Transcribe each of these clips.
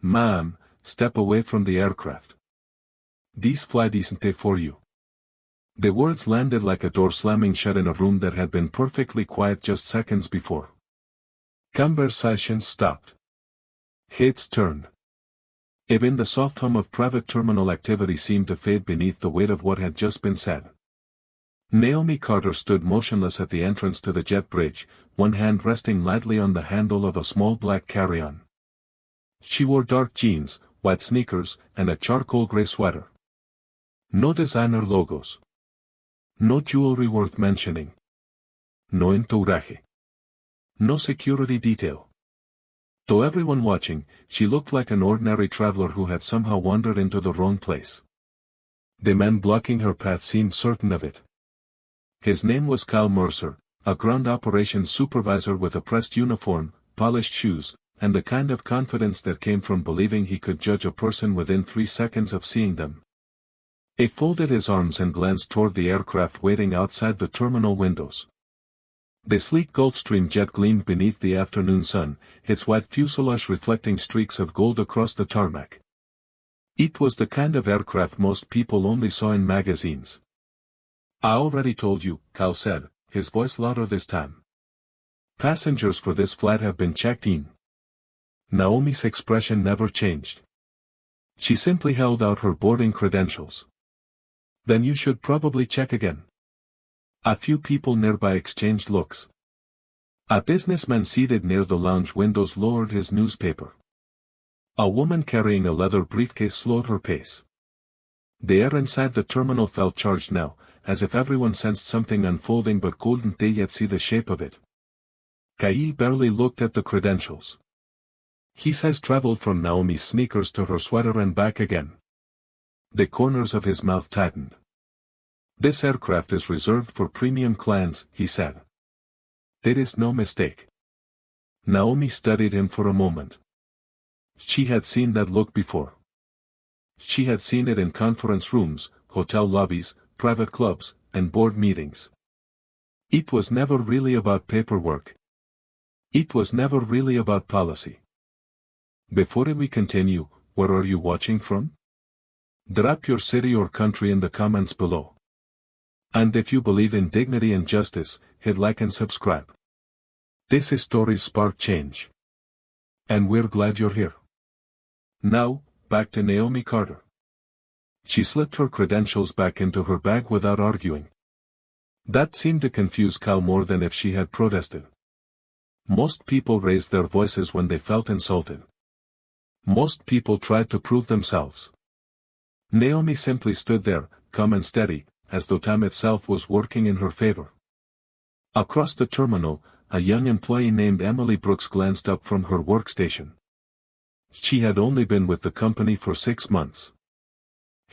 Ma'am, step away from the aircraft. These flight isn't for you. The words landed like a door slamming shut in a room that had been perfectly quiet just seconds before. Conversation stopped. Heads turned. Even the soft hum of private terminal activity seemed to fade beneath the weight of what had just been said. Naomi Carter stood motionless at the entrance to the jet bridge, one hand resting lightly on the handle of a small black carry-on. She wore dark jeans, white sneakers, and a charcoal gray sweater. No designer logos. No jewelry worth mentioning. No entourage. No security detail. To everyone watching, she looked like an ordinary traveler who had somehow wandered into the wrong place. The man blocking her path seemed certain of it. His name was Kyle Mercer, a ground operations supervisor with a pressed uniform, polished shoes, and the kind of confidence that came from believing he could judge a person within 3 seconds of seeing them. He folded his arms and glanced toward the aircraft waiting outside the terminal windows. The sleek Gulfstream jet gleamed beneath the afternoon sun, its white fuselage reflecting streaks of gold across the tarmac. It was the kind of aircraft most people only saw in magazines. I already told you, Kyle said, his voice louder this time. Passengers for this flight have been checked in. Naomi's expression never changed. She simply held out her boarding credentials. Then you should probably check again. A few people nearby exchanged looks. A businessman seated near the lounge windows lowered his newspaper. A woman carrying a leather briefcase slowed her pace. The air inside the terminal felt charged now, as if everyone sensed something unfolding but couldn't they yet see the shape of it. Kyle barely looked at the credentials. He says traveled from Naomi's sneakers to her sweater and back again. The corners of his mouth tightened. This aircraft is reserved for premium clients, he said. There is no mistake. Naomi studied him for a moment. She had seen that look before. She had seen it in conference rooms, hotel lobbies, private clubs, and board meetings. It was never really about paperwork. It was never really about policy. Before we continue, where are you watching from? Drop your city or country in the comments below. And if you believe in dignity and justice, hit like and subscribe. This story sparked change. And we're glad you're here. Now, back to Naomi Carter. She slipped her credentials back into her bag without arguing. That seemed to confuse Kyle more than if she had protested. Most people raised their voices when they felt insulted. Most people tried to prove themselves. Naomi simply stood there, calm and steady, as though time itself was working in her favor. Across the terminal, a young employee named Emily Brooks glanced up from her workstation. She had only been with the company for 6 months.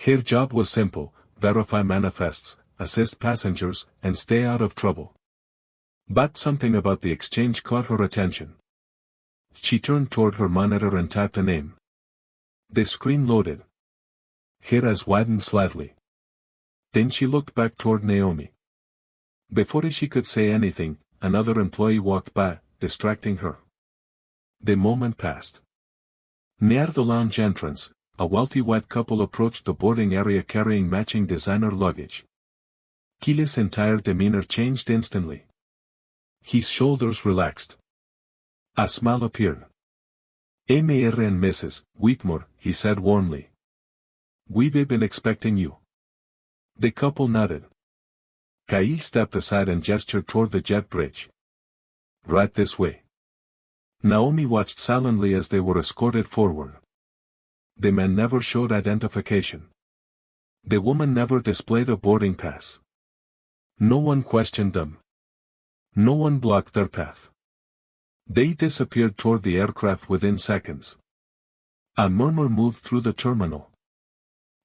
Her job was simple: verify manifests, assist passengers, and stay out of trouble. But something about the exchange caught her attention. She turned toward her monitor and typed a name. The screen loaded. Her eyes widened slightly. Then she looked back toward Naomi. Before she could say anything, another employee walked by, distracting her. The moment passed. Near the lounge entrance, a wealthy white couple approached the boarding area carrying matching designer luggage. Kyle's entire demeanor changed instantly. His shoulders relaxed. A smile appeared. Mr. and Mrs. Whitmore, he said warmly. We've been expecting you. The couple nodded. Kyle stepped aside and gestured toward the jet bridge. Right this way. Naomi watched silently as they were escorted forward. The man never showed identification. The woman never displayed a boarding pass. No one questioned them. No one blocked their path. They disappeared toward the aircraft within seconds. A murmur moved through the terminal.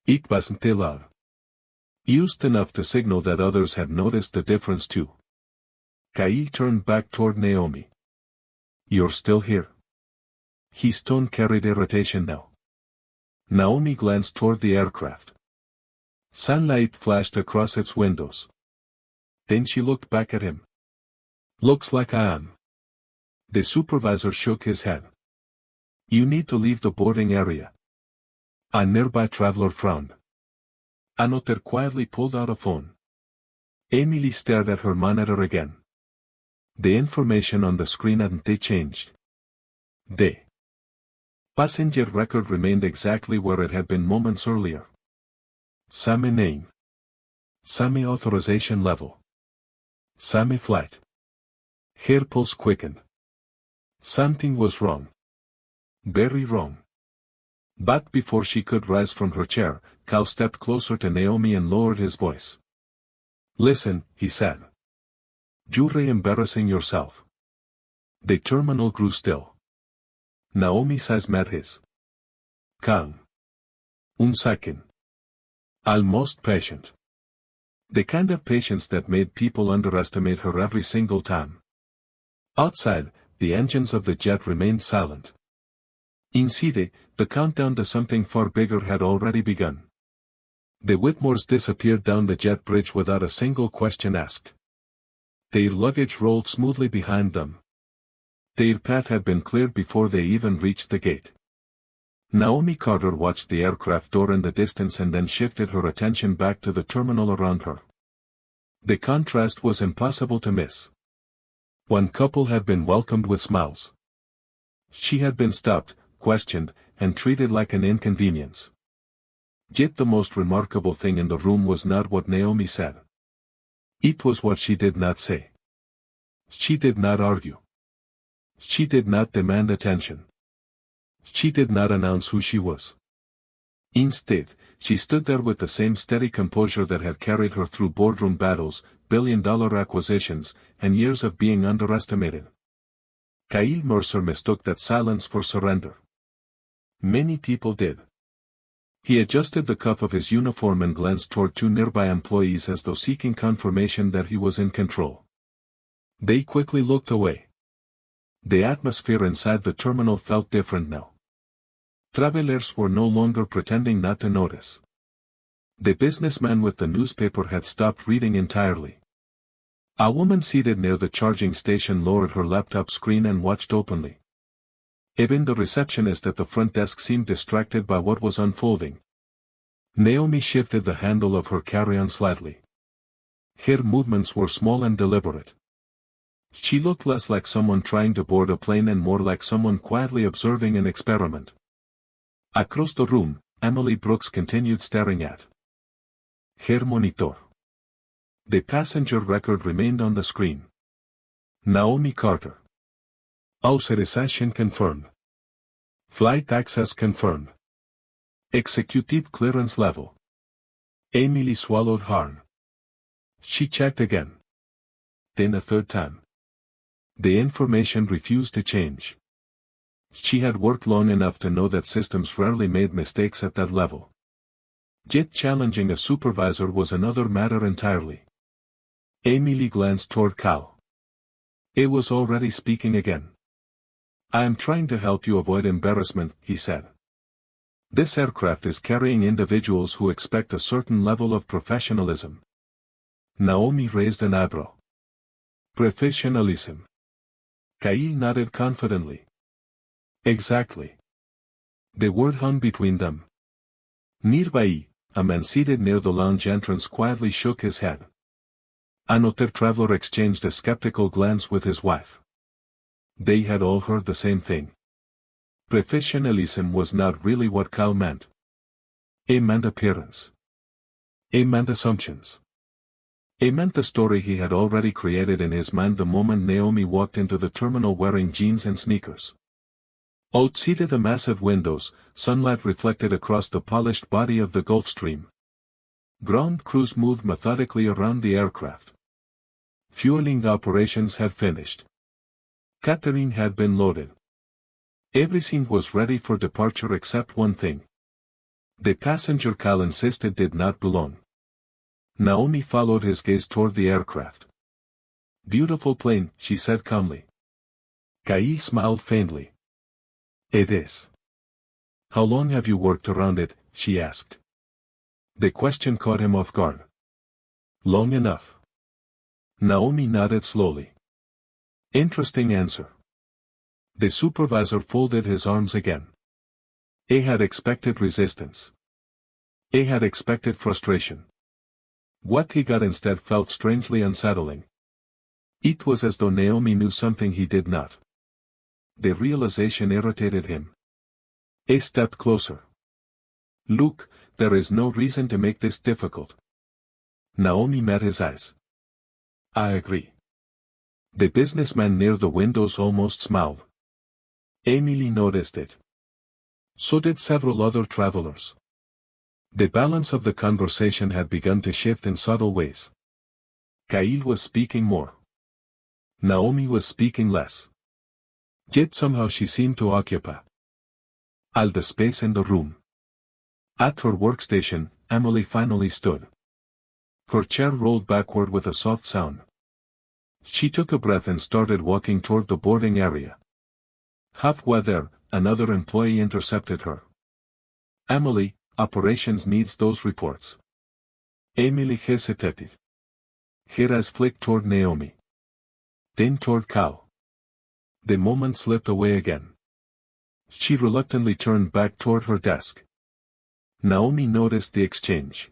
Ik wasn't loud. Used enough to signal that others had noticed the difference too. Kyle turned back toward Naomi. You're still here? His tone carried irritation now. Naomi glanced toward the aircraft. Sunlight flashed across its windows. Then she looked back at him. Looks like I am. The supervisor shook his head. You need to leave the boarding area. A nearby traveler frowned. Anoter quietly pulled out a phone. Emily stared at her monitor again. The information on the screen hadn't changed. The passenger record remained exactly where it had been moments earlier. Same name. Same authorization level. Same flight. Her pulse quickened. Something was wrong. Very wrong. But before she could rise from her chair, Cal stepped closer to Naomi and lowered his voice. Listen, he said. You're embarrassing yourself. The terminal grew still. Naomi's eyes met his. Calm. Un second. Almost patient. The kind of patience that made people underestimate her every single time. Outside, the engines of the jet remained silent. Inside, the countdown to something far bigger had already begun. The Whitmores disappeared down the jet bridge without a single question asked. Their luggage rolled smoothly behind them. Their path had been cleared before they even reached the gate. Naomi Carter watched the aircraft door in the distance and then shifted her attention back to the terminal around her. The contrast was impossible to miss. One couple had been welcomed with smiles. She had been stopped, questioned, and treated like an inconvenience. Yet the most remarkable thing in the room was not what Naomi said. It was what she did not say. She did not argue. She did not demand attention. She did not announce who she was. Instead, she stood there with the same steady composure that had carried her through boardroom battles, billion-dollar acquisitions, and years of being underestimated. Kyle Mercer mistook that silence for surrender. Many people did. He adjusted the cuff of his uniform and glanced toward two nearby employees as though seeking confirmation that he was in control. They quickly looked away. The atmosphere inside the terminal felt different now. Travelers were no longer pretending not to notice. The businessman with the newspaper had stopped reading entirely. A woman seated near the charging station lowered her laptop screen and watched openly. Even the receptionist at the front desk seemed distracted by what was unfolding. Naomi shifted the handle of her carry-on slightly. Her movements were small and deliberate. She looked less like someone trying to board a plane and more like someone quietly observing an experiment. Across the room, Emily Brooks continued staring at her monitor. The passenger record remained on the screen. Naomi Carter. Authorization confirmed. Flight access confirmed. Executive clearance level. Emily swallowed hard. She checked again. Then a third time. The information refused to change. She had worked long enough to know that systems rarely made mistakes at that level. Yet challenging a supervisor was another matter entirely. Emily glanced toward Cal. He was already speaking again. I am trying to help you avoid embarrassment, he said. This aircraft is carrying individuals who expect a certain level of professionalism. Naomi raised an eyebrow. Professionalism. Kyle nodded confidently. Exactly. The word hung between them. Nearby, a man seated near the lounge entrance quietly shook his head. Another traveler exchanged a skeptical glance with his wife. They had all heard the same thing. Professionalism was not really what Cal meant. It meant appearance. It meant assumptions. It meant the story he had already created in his mind the moment Naomi walked into the terminal wearing jeans and sneakers. Outside the massive windows, sunlight reflected across the polished body of the Gulfstream. Ground crews moved methodically around the aircraft. Fueling operations had finished. Catering had been loaded. Everything was ready for departure except one thing. The passenger Cal insisted did not belong. Naomi followed his gaze toward the aircraft. Beautiful plane, she said calmly. Kyle smiled faintly. It is. How long have you worked around it, she asked. The question caught him off guard. Long enough. Naomi nodded slowly. Interesting answer. The supervisor folded his arms again. He had expected resistance. He had expected frustration. What he got instead felt strangely unsettling. It was as though Naomi knew something he did not. The realization irritated him. He stepped closer. Look, there is no reason to make this difficult. Naomi met his eyes. I agree. The businessman near the windows almost smiled. Emily noticed it. So did several other travelers. The balance of the conversation had begun to shift in subtle ways. Kyle was speaking more. Naomi was speaking less. Yet somehow she seemed to occupy all the space in the room. At her workstation, Emily finally stood. Her chair rolled backward with a soft sound. She took a breath and started walking toward the boarding area. Halfway there, another employee intercepted her. Emily, operations needs those reports. Emily hesitated. Her eyes flicked toward Naomi. Then toward Cal. The moment slipped away again. She reluctantly turned back toward her desk. Naomi noticed the exchange.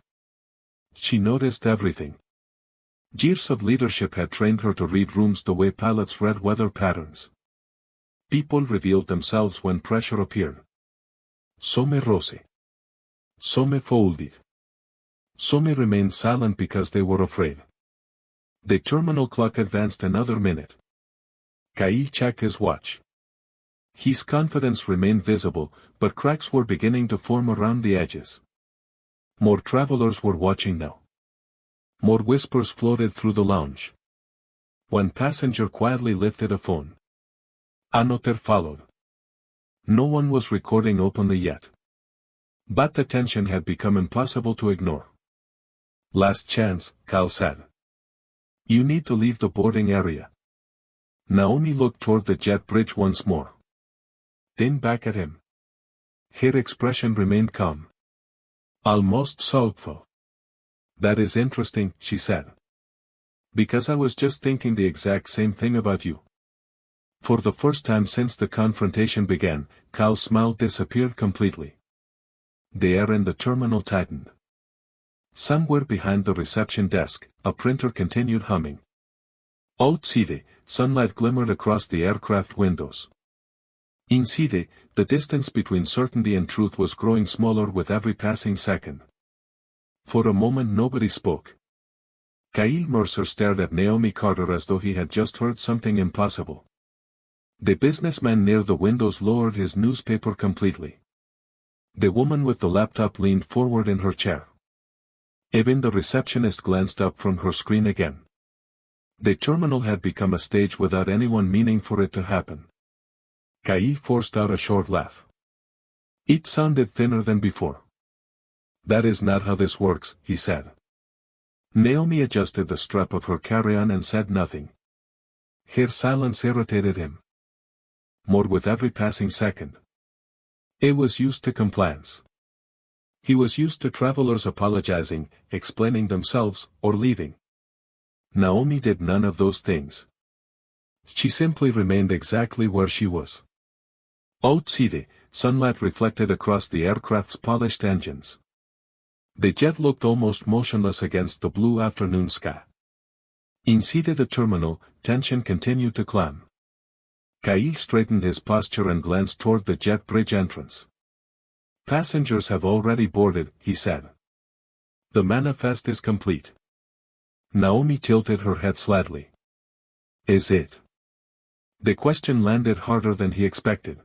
She noticed everything. Years of leadership had trained her to read rooms the way pilots read weather patterns. People revealed themselves when pressure appeared. Some rose. Some folded. Some remained silent because they were afraid. The terminal clock advanced another minute. Kyle checked his watch. His confidence remained visible, but cracks were beginning to form around the edges. More travelers were watching now. More whispers floated through the lounge. One passenger quietly lifted a phone. Another followed. No one was recording openly yet. But the tension had become impossible to ignore. Last chance, Cal said. You need to leave the boarding area. Naomi looked toward the jet bridge once more. Then back at him. Her expression remained calm. Almost soulful. That is interesting, she said. Because I was just thinking the exact same thing about you. For the first time since the confrontation began, Cal's smile disappeared completely. The air in the terminal tightened. Somewhere behind the reception desk, a printer continued humming. Outside, sunlight glimmered across the aircraft windows. Inside, the distance between certainty and truth was growing smaller with every passing second. For a moment nobody spoke. Kyle Mercer stared at Naomi Carter as though he had just heard something impossible. The businessman near the windows lowered his newspaper completely. The woman with the laptop leaned forward in her chair. Even the receptionist glanced up from her screen again. The terminal had become a stage without anyone meaning for it to happen. Kyle forced out a short laugh. It sounded thinner than before. That is not how this works, he said. Naomi adjusted the strap of her carry-on and said nothing. Her silence irritated him. More with every passing second. He was used to compliance. He was used to travelers apologizing, explaining themselves, or leaving. Naomi did none of those things. She simply remained exactly where she was. Outside, sunlight reflected across the aircraft's polished engines. The jet looked almost motionless against the blue afternoon sky. Inside the terminal, tension continued to climb. Kyle straightened his posture and glanced toward the jet bridge entrance. Passengers have already boarded, he said. The manifest is complete. Naomi tilted her head slightly. Is it? The question landed harder than he expected.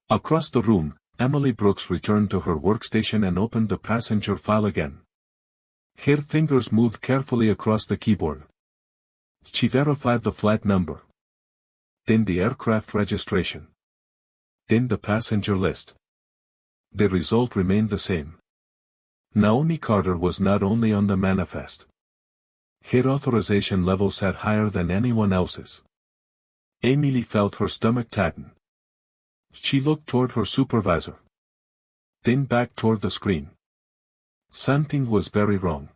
Across the room, Emily Brooks returned to her workstation and opened the passenger file again. Her fingers moved carefully across the keyboard. She verified the flight number. Then the aircraft registration. Then the passenger list. The result remained the same. Naomi Carter was not only on the manifest. Her authorization level sat higher than anyone else's. Emily felt her stomach tighten. She looked toward her supervisor. Then back toward the screen. Something was very wrong.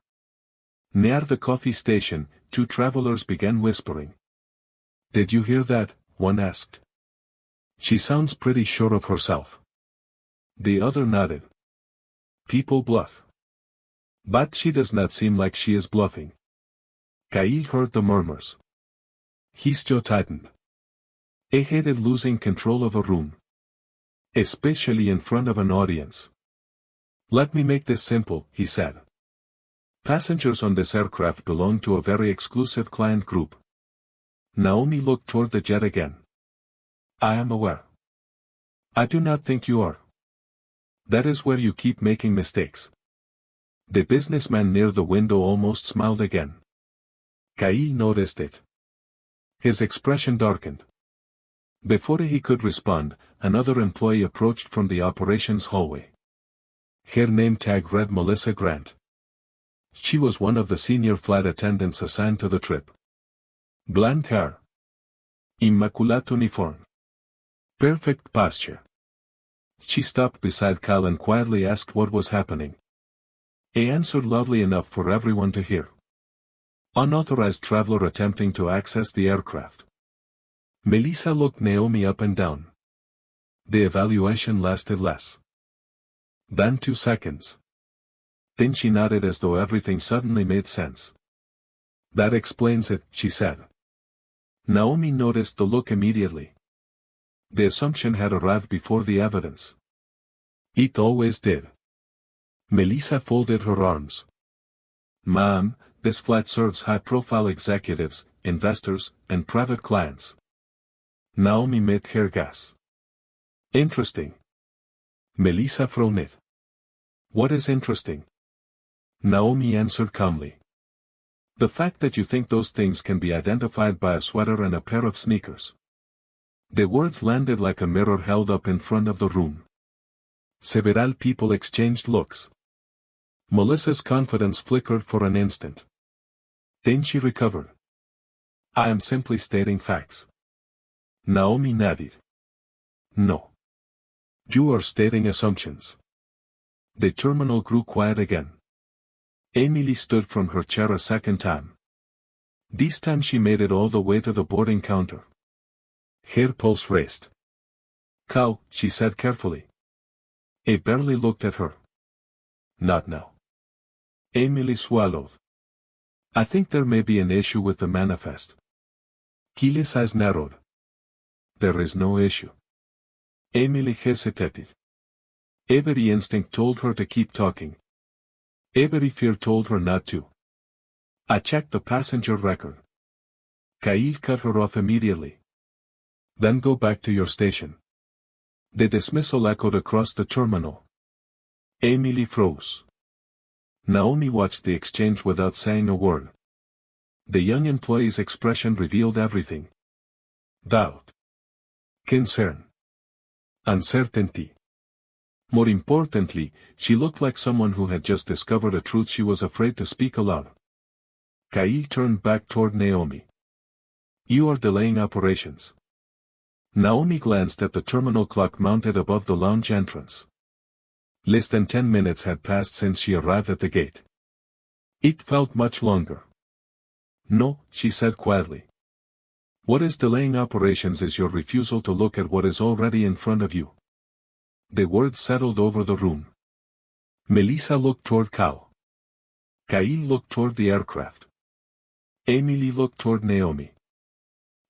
Near the coffee station, two travelers began whispering. Did you hear that? One asked. She sounds pretty sure of herself. The other nodded. People bluff. But she does not seem like she is bluffing. Kyle heard the murmurs. His jaw tightened. He hated losing control of a room. Especially in front of an audience. Let me make this simple, he said. Passengers on this aircraft belong to a very exclusive client group. Naomi looked toward the jet again. I am aware. I do not think you are. That is where you keep making mistakes. The businessman near the window almost smiled again. Kyle noticed it. His expression darkened. Before he could respond, another employee approached from the operations hallway. Her name tag read Melissa Grant. She was one of the senior flight attendants assigned to the trip. Blonde hair. Immaculate uniform. Perfect posture. She stopped beside Kyle and quietly asked what was happening. He answered loudly enough for everyone to hear. Unauthorized traveler attempting to access the aircraft. Melissa looked Naomi up and down. The evaluation lasted less than 2 seconds. Then she nodded as though everything suddenly made sense. That explains it, she said. Naomi noticed the look immediately. The assumption had arrived before the evidence. It always did. Melissa folded her arms. Ma'am, this flight serves high-profile executives, investors, and private clients. Naomi made her guess. Interesting. Melissa frowned. What is interesting? Naomi answered calmly. The fact that you think those things can be identified by a sweater and a pair of sneakers. The words landed like a mirror held up in front of the room. Several people exchanged looks. Melissa's confidence flickered for an instant. Then she recovered. I am simply stating facts. Naomi nodded. No. You are stating assumptions. The terminal grew quiet again. Emily stood from her chair a second time. This time she made it all the way to the boarding counter. Her pulse raced. Cow, she said carefully. I barely looked at her. Not now. Emily swallowed. I think there may be an issue with the manifest. Keely's eyes narrowed. There is no issue. Emily hesitated. Every instinct told her to keep talking. Every fear told her not to. I checked the passenger record. Kyle cut her off immediately. Then go back to your station. The dismissal echoed across the terminal. Emily froze. Naomi watched the exchange without saying a word. The young employee's expression revealed everything. Doubt. Concern. Uncertainty. More importantly, she looked like someone who had just discovered a truth she was afraid to speak aloud. Kyle turned back toward Naomi. You are delaying operations. Naomi glanced at the terminal clock mounted above the lounge entrance. Less than 10 minutes had passed since she arrived at the gate. It felt much longer. No, she said quietly. What is delaying operations is your refusal to look at what is already in front of you. The words settled over the room. Melissa looked toward Kyle. Kyle looked toward the aircraft. Emily looked toward Naomi.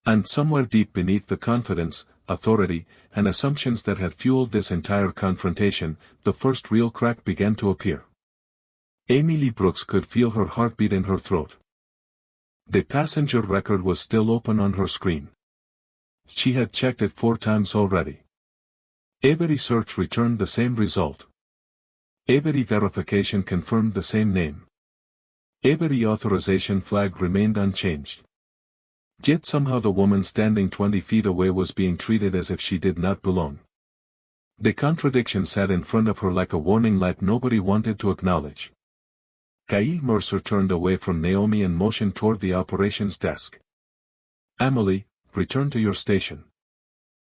And somewhere deep beneath the confidence, authority, and assumptions that had fueled this entire confrontation, the first real crack began to appear. Emily Brooks could feel her heartbeat in her throat. The passenger record was still open on her screen. She had checked it 4 times already. Every search returned the same result. Every verification confirmed the same name. Every authorization flag remained unchanged. Yet somehow the woman standing 20 feet away was being treated as if she did not belong. The contradiction sat in front of her like a warning light nobody wanted to acknowledge. Kyle Mercer turned away from Naomi and motioned toward the operations desk. Emily, return to your station.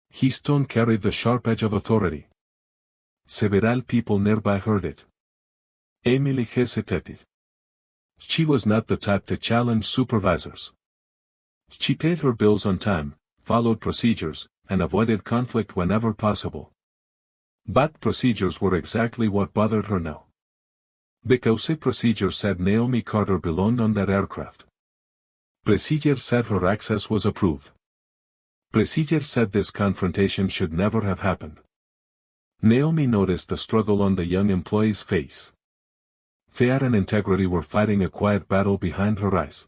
His tone carried the sharp edge of authority. Several people nearby heard it. Emily hesitated. She was not the type to challenge supervisors. She paid her bills on time, followed procedures, and avoided conflict whenever possible. But procedures were exactly what bothered her now. Because procedure said Naomi Carter belonged on that aircraft. Procedure said her access was approved. Procedure said this confrontation should never have happened. Naomi noticed the struggle on the young employee's face. Fear and integrity were fighting a quiet battle behind her eyes.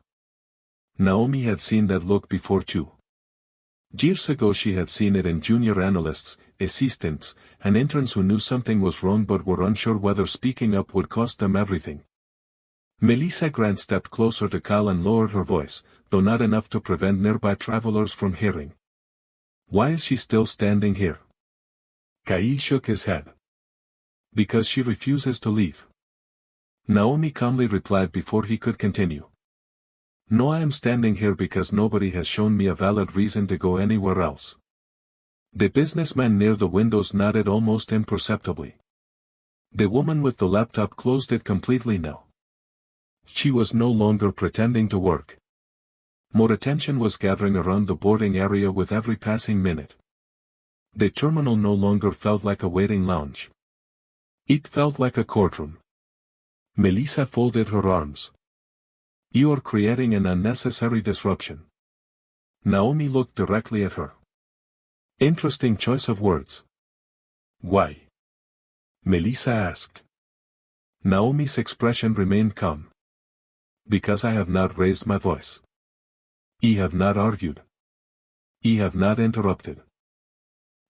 Naomi had seen that look before too. Years ago she had seen it in junior analysts, assistants, and interns who knew something was wrong but were unsure whether speaking up would cost them everything. Melissa Grant stepped closer to Kyle and lowered her voice, though not enough to prevent nearby travelers from hearing. "Why is she still standing here?" Kyle shook his head. "Because she refuses to leave." Naomi calmly replied before he could continue. "No, I am standing here because nobody has shown me a valid reason to go anywhere else." The businessman near the windows nodded almost imperceptibly. The woman with the laptop closed it completely now. She was no longer pretending to work. More attention was gathering around the boarding area with every passing minute. The terminal no longer felt like a waiting lounge. It felt like a courtroom. Melissa folded her arms. "You are creating an unnecessary disruption." Naomi looked directly at her. "Interesting choice of words." "Why?" Melissa asked. Naomi's expression remained calm. "Because I have not raised my voice. I have not argued. I have not interrupted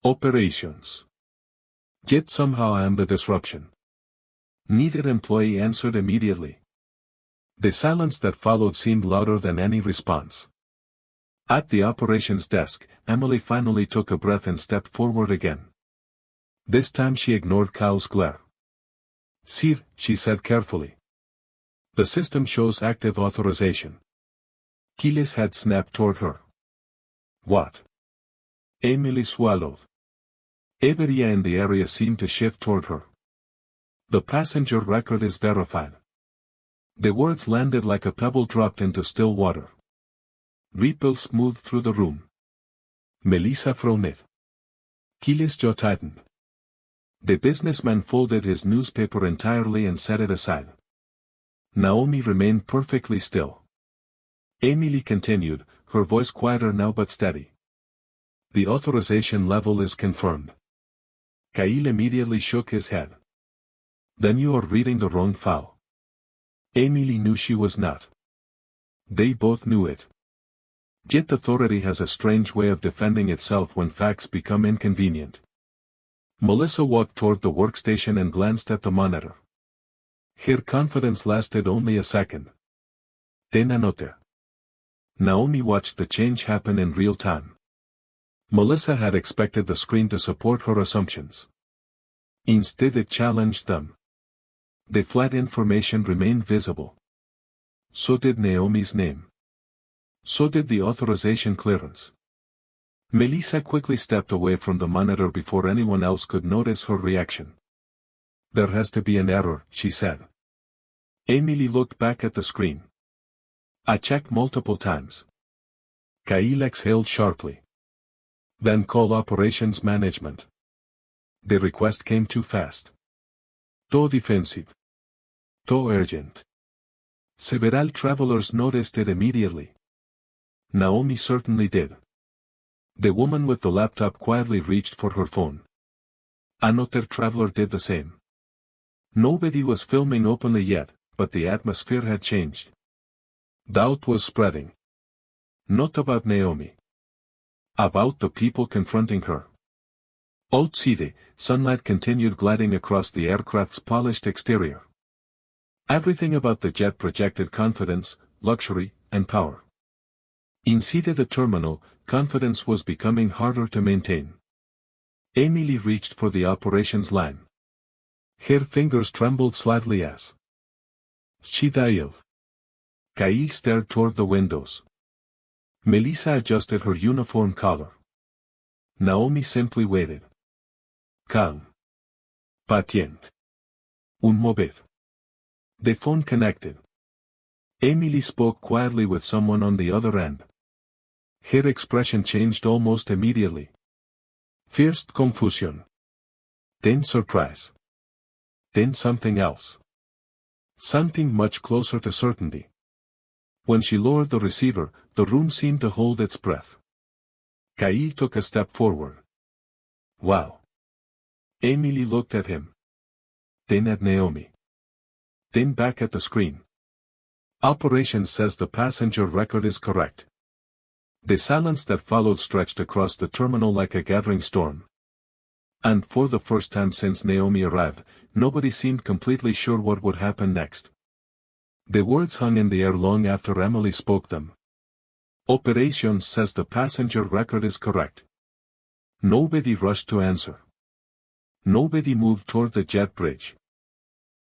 operations. Yet somehow I am the disruption." Neither employee answered immediately. The silence that followed seemed louder than any response. At the operations desk, Emily finally took a breath and stepped forward again. This time she ignored Kyle's glare. "Sir," she said carefully. "The system shows active authorization." Kyle's head snapped toward her. "What?" Emily swallowed. Every eye in the area seemed to shift toward her. "The passenger record is verified." The words landed like a pebble dropped into still water. Ripples moved through the room. Melissa frowned. Kyle's jaw tightened. The businessman folded his newspaper entirely and set it aside. Naomi remained perfectly still. Emily continued, her voice quieter now but steady. "The authorization level is confirmed." Kyle immediately shook his head. "Then you are reading the wrong file." Emily knew she was not. They both knew it. Yet authority has a strange way of defending itself when facts become inconvenient. Melissa walked toward the workstation and glanced at the monitor. Her confidence lasted only a second. Then another. Naomi watched the change happen in real time. Melissa had expected the screen to support her assumptions. Instead it challenged them. The flat information remained visible. So did Naomi's name. So did the authorization clearance. Melissa quickly stepped away from the monitor before anyone else could notice her reaction. "There has to be an error," she said. Emily looked back at the screen. "I checked multiple times." Kyle exhaled sharply. "Then call operations management." The request came too fast. Too defensive. Too urgent. Several travelers noticed it immediately. Naomi certainly did. The woman with the laptop quietly reached for her phone. Another traveler did the same. Nobody was filming openly yet, but the atmosphere had changed. Doubt was spreading. Not about Naomi. About the people confronting her. Outside, sunlight continued gliding across the aircraft's polished exterior. Everything about the jet projected confidence, luxury, and power. Inside the terminal, confidence was becoming harder to maintain. Emily reached for the operations line. Her fingers trembled slightly as she dialed. Kyle stared toward the windows. Melissa adjusted her uniform collar. Naomi simply waited. Calm. Patient. Un moment. The phone connected. Emily spoke quietly with someone on the other end. Her expression changed almost immediately. First confusion. Then surprise. Then something else. Something much closer to certainty. When she lowered the receiver, the room seemed to hold its breath. Kyle took a step forward. Wow. Emily looked at him. Then at Naomi. Then back at the screen. Operations says the passenger record is correct. The silence that followed stretched across the terminal like a gathering storm. And for the first time since Naomi arrived, nobody seemed completely sure what would happen next. The words hung in the air long after Emily spoke them. Operations says the passenger record is correct. Nobody rushed to answer. Nobody moved toward the jet bridge.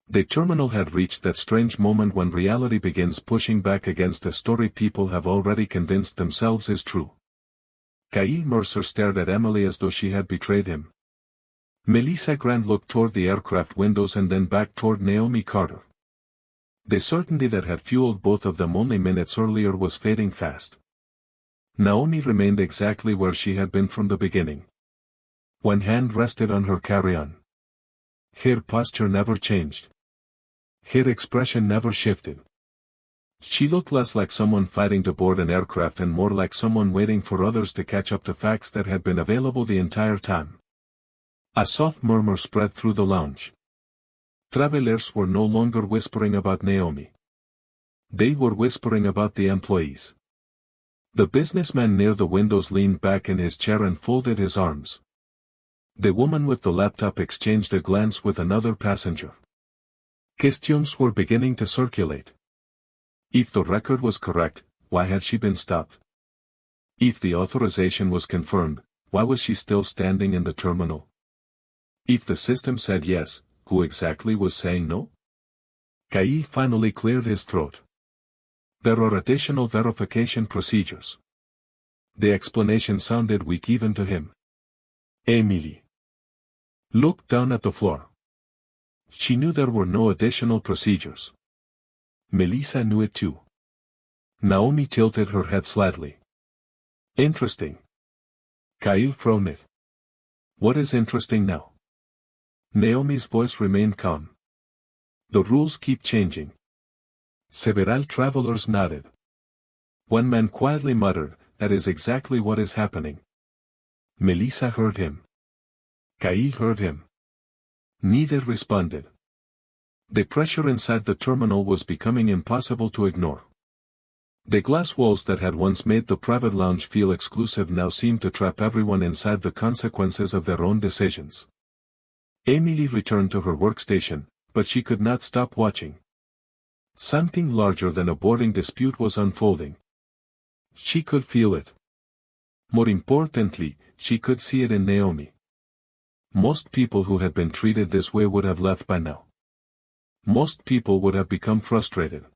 The terminal had reached that strange moment when reality begins pushing back against a story people have already convinced themselves is true. Kyle Mercer stared at Emily as though she had betrayed him. Melissa Grant looked toward the aircraft windows and then back toward Naomi Carter. The certainty that had fueled both of them only minutes earlier was fading fast. Naomi remained exactly where she had been from the beginning. One hand rested on her carry-on. Her posture never changed. Her expression never shifted. She looked less like someone fighting to board an aircraft and more like someone waiting for others to catch up to facts that had been available the entire time. A soft murmur spread through the lounge. Travelers were no longer whispering about Naomi. They were whispering about the employees. The businessman near the windows leaned back in his chair and folded his arms. The woman with the laptop exchanged a glance with another passenger. Questions were beginning to circulate. If the record was correct, why had she been stopped? If the authorization was confirmed, why was she still standing in the terminal? If the system said yes, who exactly was saying no? Kyle finally cleared his throat. There are additional verification procedures. The explanation sounded weak even to him. Emily looked down at the floor. She knew there were no additional procedures. Melissa knew it too. Naomi tilted her head slightly. Interesting. Kyle frowned. What is interesting now? Naomi's voice remained calm. The rules keep changing. Several travelers nodded. One man quietly muttered, that is exactly what is happening. Melissa heard him. Kyle heard him. Neither responded. The pressure inside the terminal was becoming impossible to ignore. The glass walls that had once made the private lounge feel exclusive now seemed to trap everyone inside the consequences of their own decisions. Emily returned to her workstation, but she could not stop watching. Something larger than a boarding dispute was unfolding. She could feel it. More importantly, she could see it in Naomi. Most people who had been treated this way would have left by now. Most people would have become frustrated.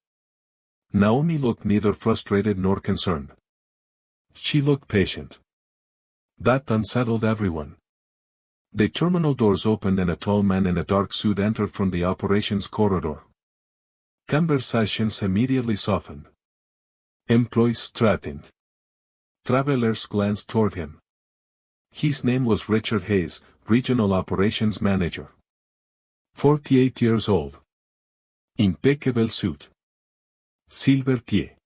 Naomi looked neither frustrated nor concerned. She looked patient. That unsettled everyone. The terminal doors opened and a tall man in a dark suit entered from the operations corridor. Conversations immediately softened. Employees straightened. Travelers glanced toward him. His name was Richard Hayes, Regional Operations Manager. 48 years old. Impeccable suit. Silver tie.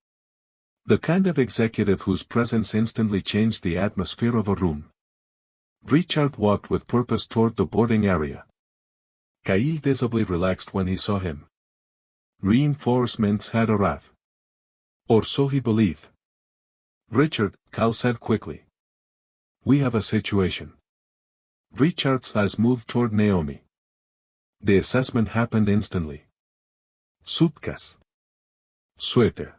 The kind of executive whose presence instantly changed the atmosphere of a room. Richard walked with purpose toward the boarding area. Kyle visibly relaxed when he saw him. Reinforcements had arrived. Or so he believed. Richard, Kyle said quickly. We have a situation. Richard's eyes moved toward Naomi. The assessment happened instantly. Suitcase. Sweater.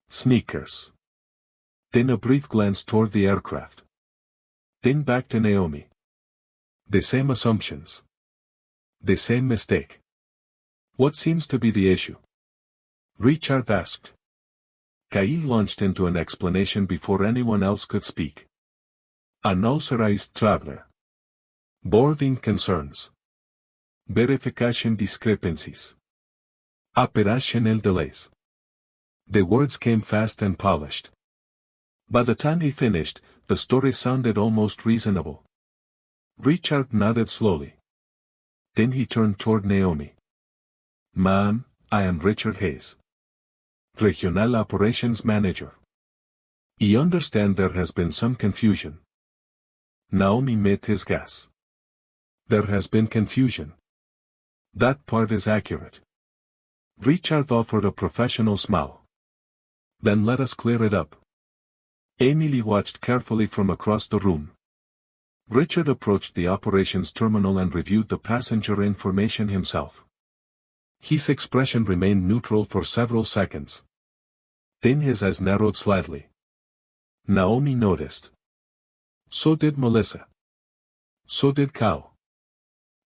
Sneakers. Then a brief glance toward the aircraft. Then back to Naomi. The same assumptions. The same mistake. What seems to be the issue? Richard asked. Kyle launched into an explanation before anyone else could speak. Unauthorized traveler. Boarding concerns. Verification discrepancies. Operational delays. The words came fast and polished. By the time he finished, the story sounded almost reasonable. Richard nodded slowly. Then he turned toward Naomi. "Ma'am, I am Richard Hayes, Regional Operations Manager. I understand there has been some confusion." Naomi met his guess. "There has been confusion. That part is accurate." Richard offered a professional smile. "Then let us clear it up." Emily watched carefully from across the room. Richard approached the operations terminal and reviewed the passenger information himself. His expression remained neutral for several seconds. Then his eyes narrowed slightly. Naomi noticed. So did Melissa. So did Cal.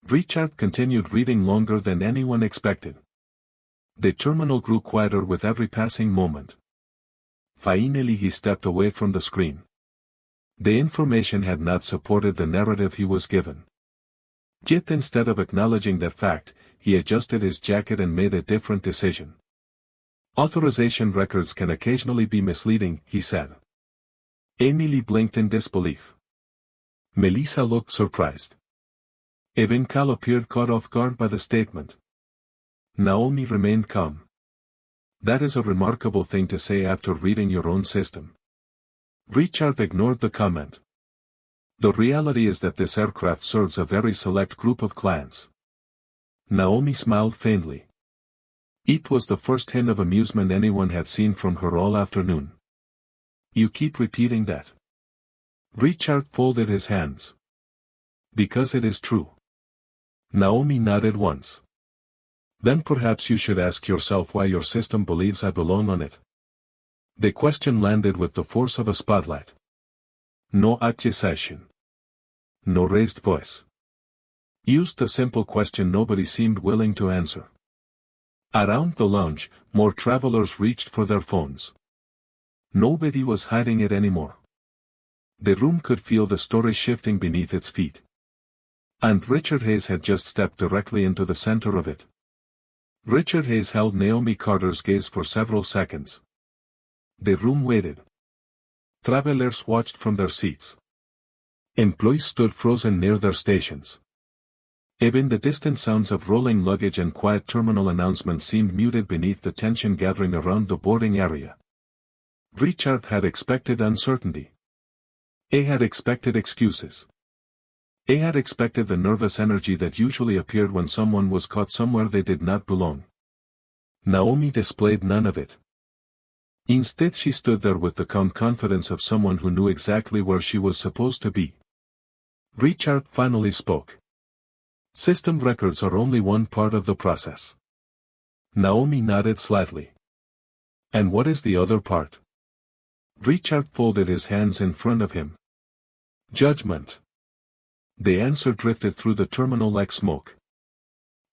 Richard continued reading longer than anyone expected. The terminal grew quieter with every passing moment. Finally he stepped away from the screen. The information had not supported the narrative he was given. Yet instead of acknowledging that fact, he adjusted his jacket and made a different decision. "Authorization records can occasionally be misleading," he said. Emily blinked in disbelief. Melissa looked surprised. Even Cal appeared caught off guard by the statement. Naomi remained calm. "That is a remarkable thing to say after reading your own system." Richard ignored the comment. "The reality is that this aircraft serves a very select group of clients." Naomi smiled faintly. It was the first hint of amusement anyone had seen from her all afternoon. "You keep repeating that." Richard folded his hands. "Because it is true." Naomi nodded once. "Then perhaps you should ask yourself why your system believes I belong on it." The question landed with the force of a spotlight. No accusation. No raised voice. Used a simple question nobody seemed willing to answer. Around the lounge, more travelers reached for their phones. Nobody was hiding it anymore. The room could feel the story shifting beneath its feet. And Richard Hayes had just stepped directly into the center of it. Richard Hayes held Naomi Carter's gaze for several seconds. The room waited. Travelers watched from their seats. Employees stood frozen near their stations. Even the distant sounds of rolling luggage and quiet terminal announcements seemed muted beneath the tension gathering around the boarding area. Richard had expected uncertainty. He had expected excuses. He had expected the nervous energy that usually appeared when someone was caught somewhere they did not belong. Naomi displayed none of it. Instead she stood there with the calm confidence of someone who knew exactly where she was supposed to be. Richard finally spoke. "System records are only one part of the process." Naomi nodded slightly. "And what is the other part?" Richard folded his hands in front of him. "Judgment." The answer drifted through the terminal like smoke.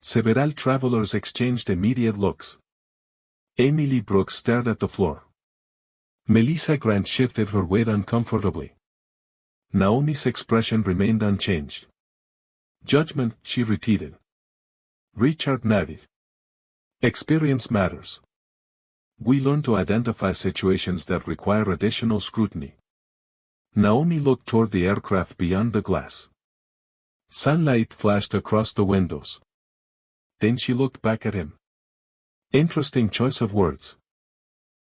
Several travelers exchanged immediate looks. Emily Brooks stared at the floor. Melissa Grant shifted her weight uncomfortably. Naomi's expression remained unchanged. "Judgment," she repeated. Richard nodded. "Experience matters. We learn to identify situations that require additional scrutiny." Naomi looked toward the aircraft beyond the glass. Sunlight flashed across the windows. Then she looked back at him. Interesting choice of words.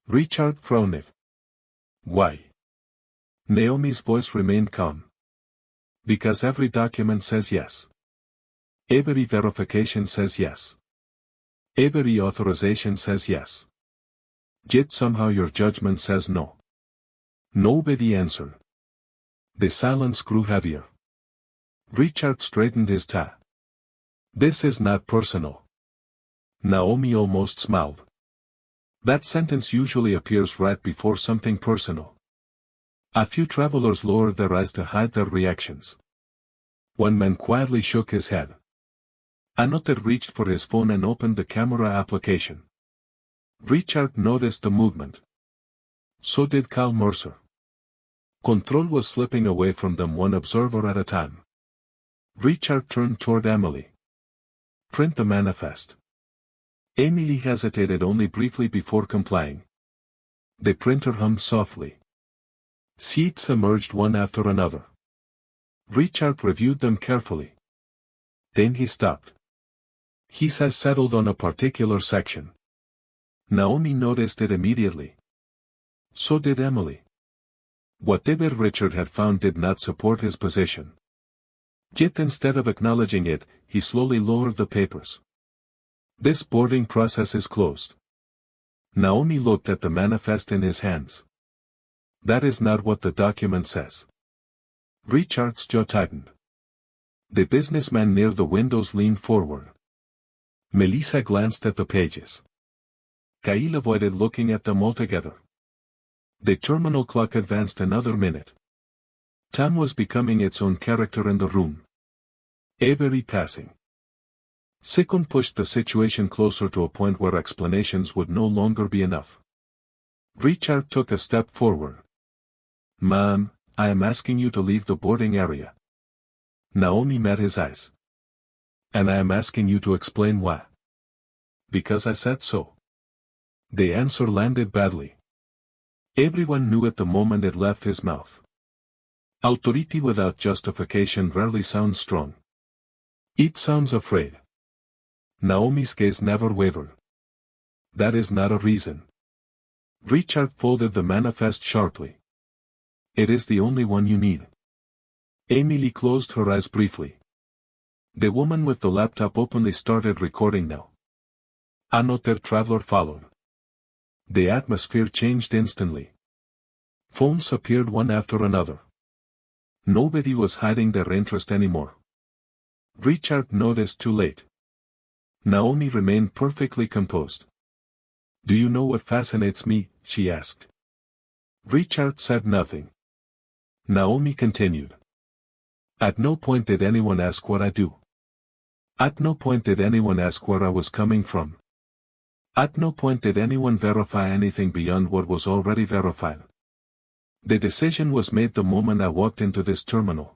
Richard frowned. "Why?" Naomi's voice remained calm. "Because every document says yes. Every verification says yes. Every authorization says yes. Yet somehow your judgment says no." Nobody answered. The silence grew heavier. Richard straightened his tie. "This is not personal." Naomi almost smiled. That sentence usually appears right before something personal. A few travelers lowered their eyes to hide their reactions. One man quietly shook his head. Another reached for his phone and opened the camera application. Richard noticed the movement. So did Cal Mercer. Control was slipping away from them one observer at a time. Richard turned toward Emily. "Print the manifest." Emily hesitated only briefly before complying. The printer hummed softly. Seats emerged one after another. Richard reviewed them carefully. Then he stopped. His eyes settled on a particular section. Naomi noticed it immediately. So did Emily. Whatever Richard had found did not support his position. Yet instead of acknowledging it, he slowly lowered the papers. This boarding process is closed. Naomi looked at the manifest in his hands. That is not what the document says. Richard's jaw tightened. The businessman near the windows leaned forward. Melissa glanced at the pages. Kyle avoided looking at them altogether. The terminal clock advanced another minute. Time was becoming its own character in the room. Every passing second pushed the situation closer to a point where explanations would no longer be enough. Richard took a step forward. "Ma'am, I am asking you to leave the boarding area." Naomi met his eyes. "And I am asking you to explain why." "Because I said so." The answer landed badly. Everyone knew at the moment it left his mouth. Authority without justification rarely sounds strong. It sounds afraid. Naomi's gaze never wavered. "That is not a reason." Richard folded the manifest sharply. "It is the only one you need." Emily closed her eyes briefly. The woman with the laptop openly started recording now. Another traveler followed. The atmosphere changed instantly. Phones appeared one after another. Nobody was hiding their interest anymore. Richard noticed too late. Naomi remained perfectly composed. "Do you know what fascinates me?" she asked. Richard said nothing. Naomi continued. "At no point did anyone ask what I do. At no point did anyone ask where I was coming from. At no point did anyone verify anything beyond what was already verified. The decision was made the moment I walked into this terminal."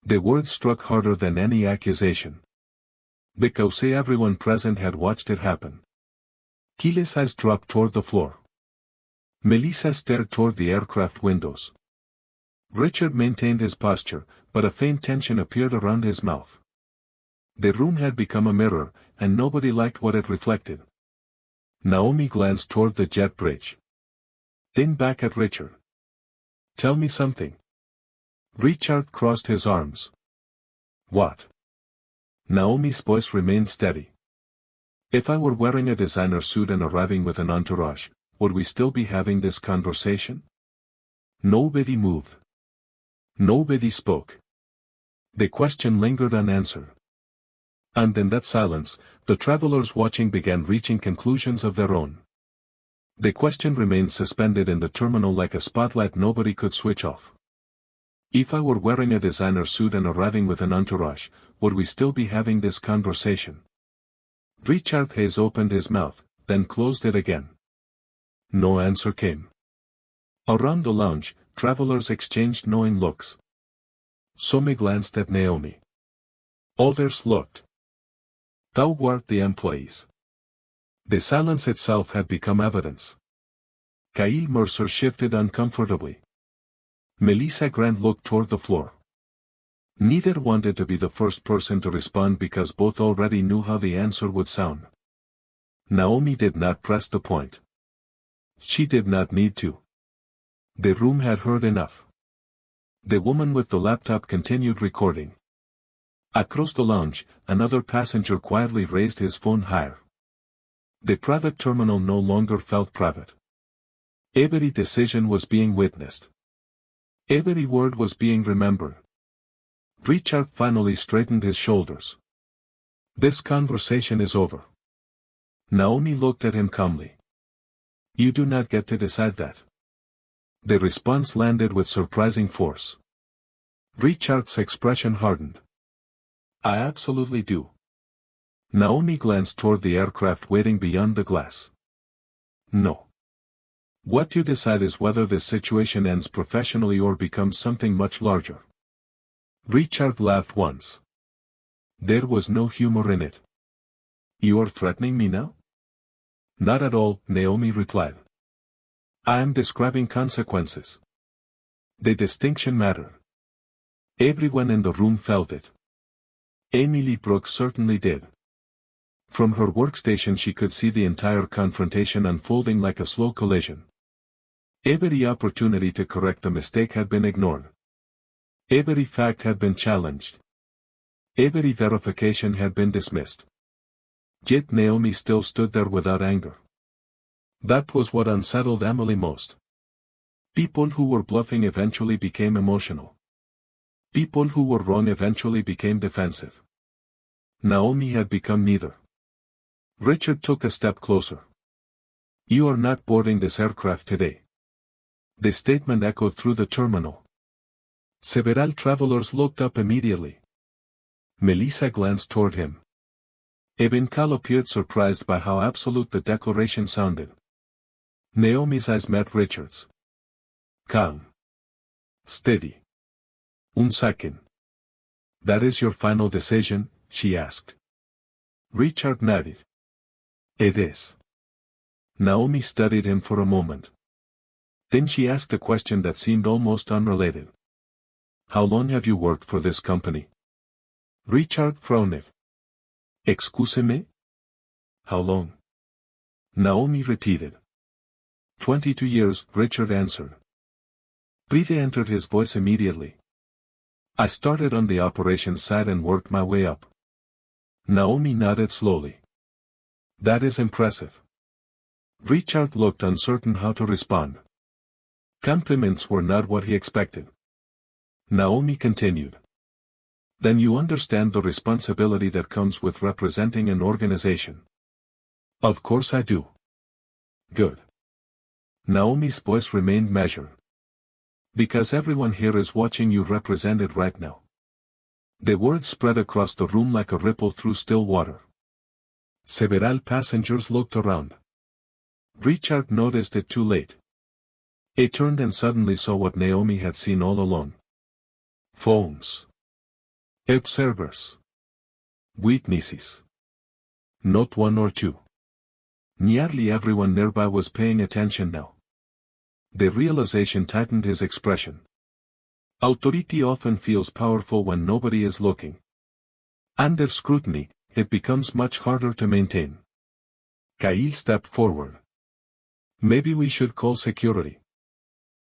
The words struck harder than any accusation. Because everyone present had watched it happen. Keely's eyes dropped toward the floor. Melissa stared toward the aircraft windows. Richard maintained his posture, but a faint tension appeared around his mouth. The room had become a mirror, and nobody liked what it reflected. Naomi glanced toward the jet bridge. Then back at Richard. "Tell me something." Richard crossed his arms. "What?" Naomi's voice remained steady. "If I were wearing a designer suit and arriving with an entourage, would we still be having this conversation?" Nobody moved. Nobody spoke. The question lingered unanswered. And in that silence, the travelers watching began reaching conclusions of their own. The question remained suspended in the terminal like a spotlight nobody could switch off. If I were wearing a designer suit and arriving with an entourage, would we still be having this conversation? Richard Hayes opened his mouth, then closed it again. No answer came. Around the lounge, travelers exchanged knowing looks. Some glanced at Naomi. Others looked. Toward the employees. The silence itself had become evidence. Kyle Mercer shifted uncomfortably. Melissa Grant looked toward the floor. Neither wanted to be the first person to respond because both already knew how the answer would sound. Naomi did not press the point. She did not need to. The room had heard enough. The woman with the laptop continued recording. Across the lounge, another passenger quietly raised his phone higher. The private terminal no longer felt private. Every decision was being witnessed. Every word was being remembered. Richard finally straightened his shoulders. "This conversation is over." Naomi looked at him calmly. "You do not get to decide that." The response landed with surprising force. Richard's expression hardened. "I absolutely do." Naomi glanced toward the aircraft waiting beyond the glass. "No. What you decide is whether this situation ends professionally or becomes something much larger." Richard laughed once. There was no humor in it. "You are threatening me now?" "Not at all," Naomi replied. "I am describing consequences. The distinction mattered. Everyone in the room felt it. Emily Brooks certainly did. From her workstation she could see the entire confrontation unfolding like a slow collision. Every opportunity to correct the mistake had been ignored. Every fact had been challenged. Every verification had been dismissed. Yet Naomi still stood there without anger. That was what unsettled Emily most. People who were bluffing eventually became emotional. People who were wrong eventually became defensive. Naomi had become neither. Richard took a step closer. "You are not boarding this aircraft today." The statement echoed through the terminal. Several travelers looked up immediately. Melissa glanced toward him. Even Cal appeared surprised by how absolute the declaration sounded. Naomi's eyes met Richard's. "Calm. Steady. Un second. That is your final decision?" she asked. Richard nodded. "It is." Naomi studied him for a moment. Then she asked a question that seemed almost unrelated. "How long have you worked for this company?" Richard frowned. "Excuse me? How long?" Naomi repeated. 22 years, Richard answered. Pride entered his voice immediately. "I started on the operations side and worked my way up." Naomi nodded slowly. "That is impressive." Richard looked uncertain how to respond. Compliments were not what he expected. Naomi continued. "Then you understand the responsibility that comes with representing an organization." "Of course I do." "Good." Naomi's voice remained measured. "Because everyone here is watching you represent it right now." The words spread across the room like a ripple through still water. Several passengers looked around. Richard noticed it too late. He turned and suddenly saw what Naomi had seen all along. Phones. Observers. Witnesses. Not one or two. Nearly everyone nearby was paying attention now. The realization tightened his expression. Authority often feels powerful when nobody is looking. Under scrutiny, it becomes much harder to maintain. Kyle stepped forward. "Maybe we should call security."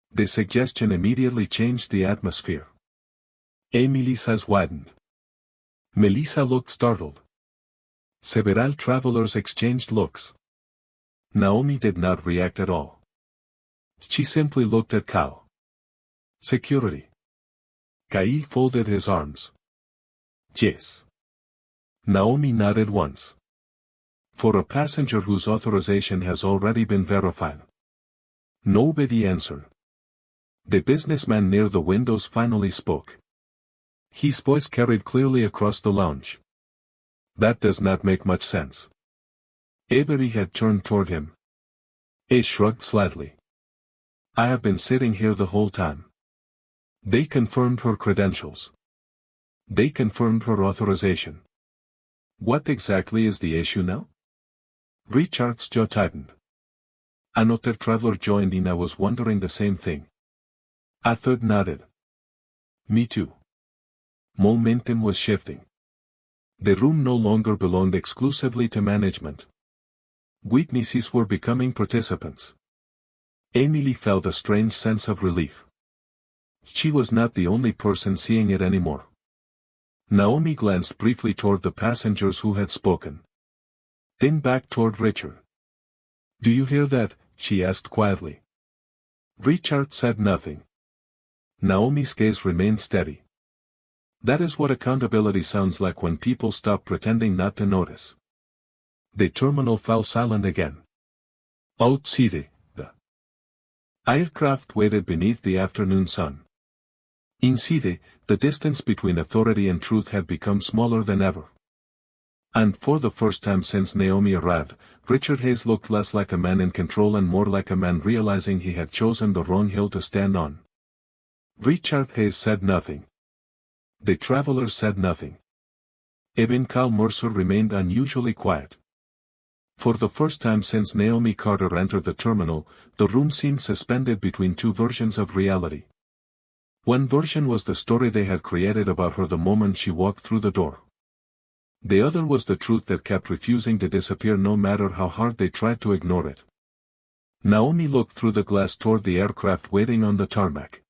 The suggestion immediately changed the atmosphere. Emily's eyes widened. Melissa looked startled. Several travelers exchanged looks. Naomi did not react at all. She simply looked at Cal. "Security." Kyle folded his arms. "Yes." Naomi nodded once. "For a passenger whose authorization has already been verified." Nobody answered. The businessman near the windows finally spoke. His voice carried clearly across the lounge. "That does not make much sense." Avery had turned toward him. He shrugged slightly. "I have been sitting here the whole time." They confirmed her credentials. They confirmed her authorization. What exactly is the issue now? Richard's jaw tightened. Another traveler joined in. "I was wondering the same thing." A third nodded. "Me too." Momentum was shifting. The room no longer belonged exclusively to management. Witnesses were becoming participants. Emily felt a strange sense of relief. She was not the only person seeing it anymore. Naomi glanced briefly toward the passengers who had spoken. Then back toward Richard. "Do you hear that?" she asked quietly. Richard said nothing. Naomi's gaze remained steady. That is what accountability sounds like when people stop pretending not to notice. The terminal fell silent again. Outside, the aircraft waited beneath the afternoon sun. Inside, the distance between authority and truth had become smaller than ever. And for the first time since Naomi arrived, Richard Hayes looked less like a man in control and more like a man realizing he had chosen the wrong hill to stand on. Richard Hayes said nothing. The travelers said nothing. Even Cal Mercer remained unusually quiet. For the first time since Naomi Carter entered the terminal, the room seemed suspended between two versions of reality. One version was the story they had created about her the moment she walked through the door. The other was the truth that kept refusing to disappear no matter how hard they tried to ignore it. Naomi looked through the glass toward the aircraft waiting on the tarmac.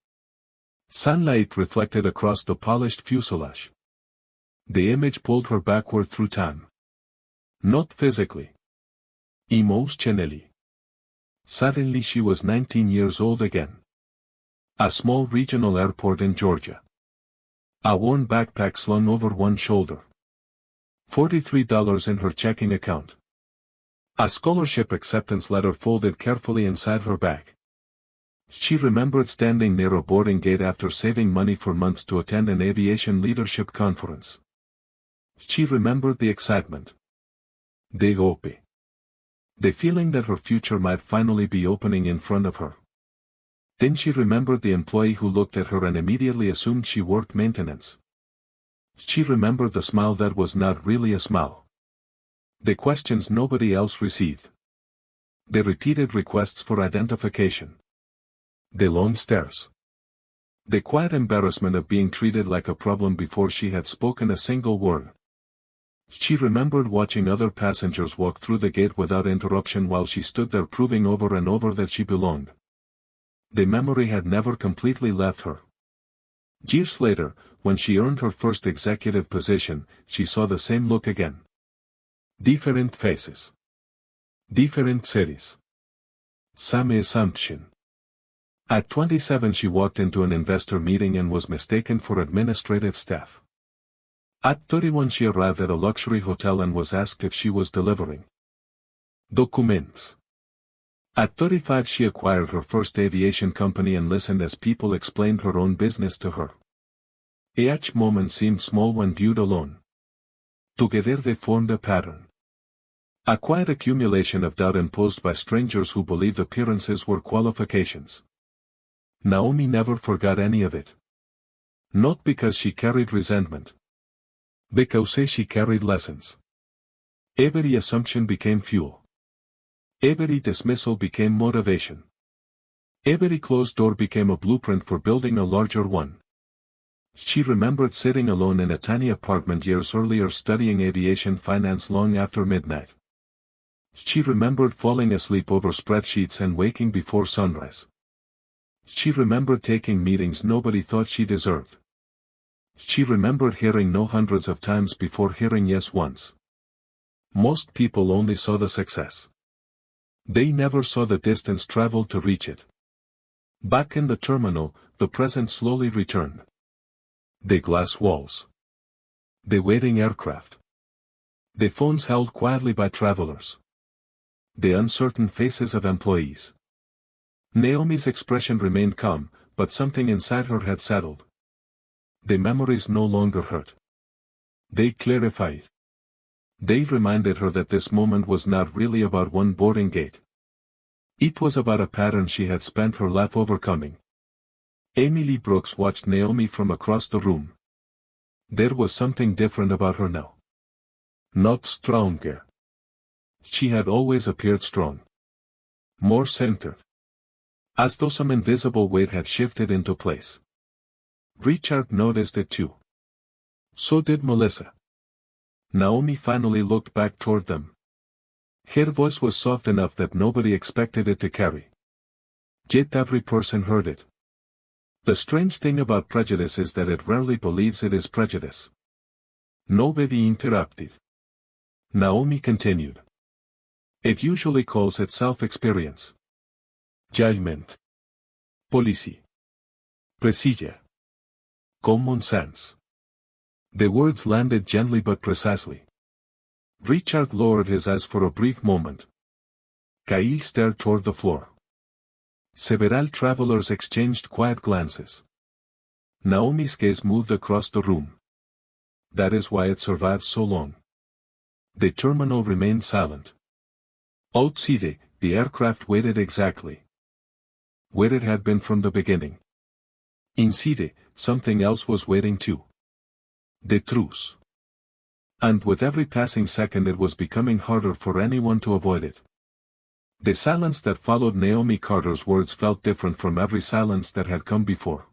Sunlight reflected across the polished fuselage. The image pulled her backward through time. Not physically. Emotionally. Suddenly she was 19 years old again. A small regional airport in Georgia. A worn backpack slung over one shoulder. $43 in her checking account. A scholarship acceptance letter folded carefully inside her bag. She remembered standing near a boarding gate after saving money for months to attend an aviation leadership conference. She remembered the excitement. The hope. The feeling that her future might finally be opening in front of her. Then she remembered the employee who looked at her and immediately assumed she worked maintenance. She remembered the smile that was not really a smile. The questions nobody else received. The repeated requests for identification. The long stares. The quiet embarrassment of being treated like a problem before she had spoken a single word. She remembered watching other passengers walk through the gate without interruption while she stood there proving over and over that she belonged. The memory had never completely left her. Years later, when she earned her first executive position, she saw the same look again. Different faces. Different cities. Same assumption. At 27 she walked into an investor meeting and was mistaken for administrative staff. At 31 she arrived at a luxury hotel and was asked if she was delivering documents. At 35 she acquired her first aviation company and listened as people explained her own business to her. Each moment seemed small when viewed alone. Together they formed a pattern. A quiet accumulation of doubt imposed by strangers who believed appearances were qualifications. Naomi never forgot any of it. Not because she carried resentment. Because she carried lessons. Every assumption became fuel. Every dismissal became motivation. Every closed door became a blueprint for building a larger one. She remembered sitting alone in a tiny apartment years earlier studying aviation finance long after midnight. She remembered falling asleep over spreadsheets and waking before sunrise. She remembered taking meetings nobody thought she deserved. She remembered hearing no hundreds of times before hearing yes once. Most people only saw the success. They never saw the distance traveled to reach it. Back in the terminal, the present slowly returned. The glass walls. The waiting aircraft. The phones held quietly by travelers. The uncertain faces of employees. Naomi's expression remained calm, but something inside her had settled. The memories no longer hurt. They clarified. They reminded her that this moment was not really about one boarding gate. It was about a pattern she had spent her life overcoming. Emily Brooks watched Naomi from across the room. There was something different about her now. Not stronger. She had always appeared strong. More centered. As though some invisible weight had shifted into place. Richard noticed it too. So did Melissa. Naomi finally looked back toward them. Her voice was soft enough that nobody expected it to carry. Yet every person heard it. The strange thing about prejudice is that it rarely believes it is prejudice. Nobody interrupted. Naomi continued. It usually calls itself experience. Judgment. Policy. Procedure. Common sense. The words landed gently but precisely. Richard lowered his eyes for a brief moment. Kyle stared toward the floor. Several travelers exchanged quiet glances. Naomi's gaze moved across the room. That is why it survived so long. The terminal remained silent. Outside, the aircraft waited exactly where it had been from the beginning. Inside, something else was waiting too. The truth. And with every passing second it was becoming harder for anyone to avoid it. The silence that followed Naomi Carter's words felt different from every silence that had come before.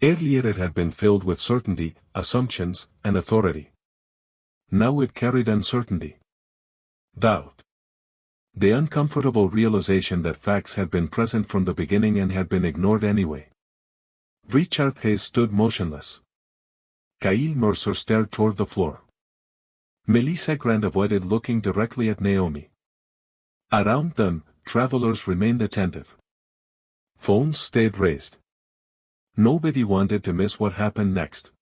Earlier it had been filled with certainty, assumptions, and authority. Now it carried uncertainty. Doubt. The uncomfortable realization that facts had been present from the beginning and had been ignored anyway. Richard Hayes stood motionless. Kyle Mercer stared toward the floor. Melissa Grant avoided looking directly at Naomi. Around them, travelers remained attentive. Phones stayed raised. Nobody wanted to miss what happened next.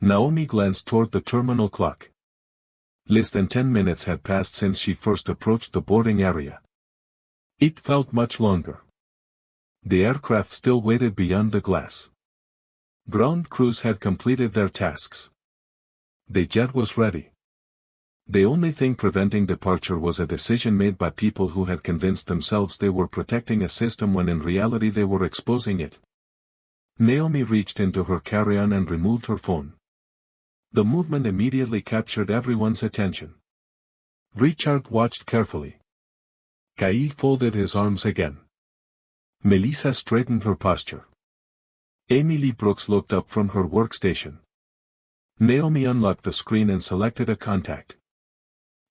Naomi glanced toward the terminal clock. Less than 10 minutes had passed since she first approached the boarding area. It felt much longer. The aircraft still waited beyond the glass. Ground crews had completed their tasks. The jet was ready. The only thing preventing departure was a decision made by people who had convinced themselves they were protecting a system when in reality they were exposing it. Naomi reached into her carry-on and removed her phone. The movement immediately captured everyone's attention. Richard watched carefully. Kyle folded his arms again. Melissa straightened her posture. Emily Brooks looked up from her workstation. Naomi unlocked the screen and selected a contact.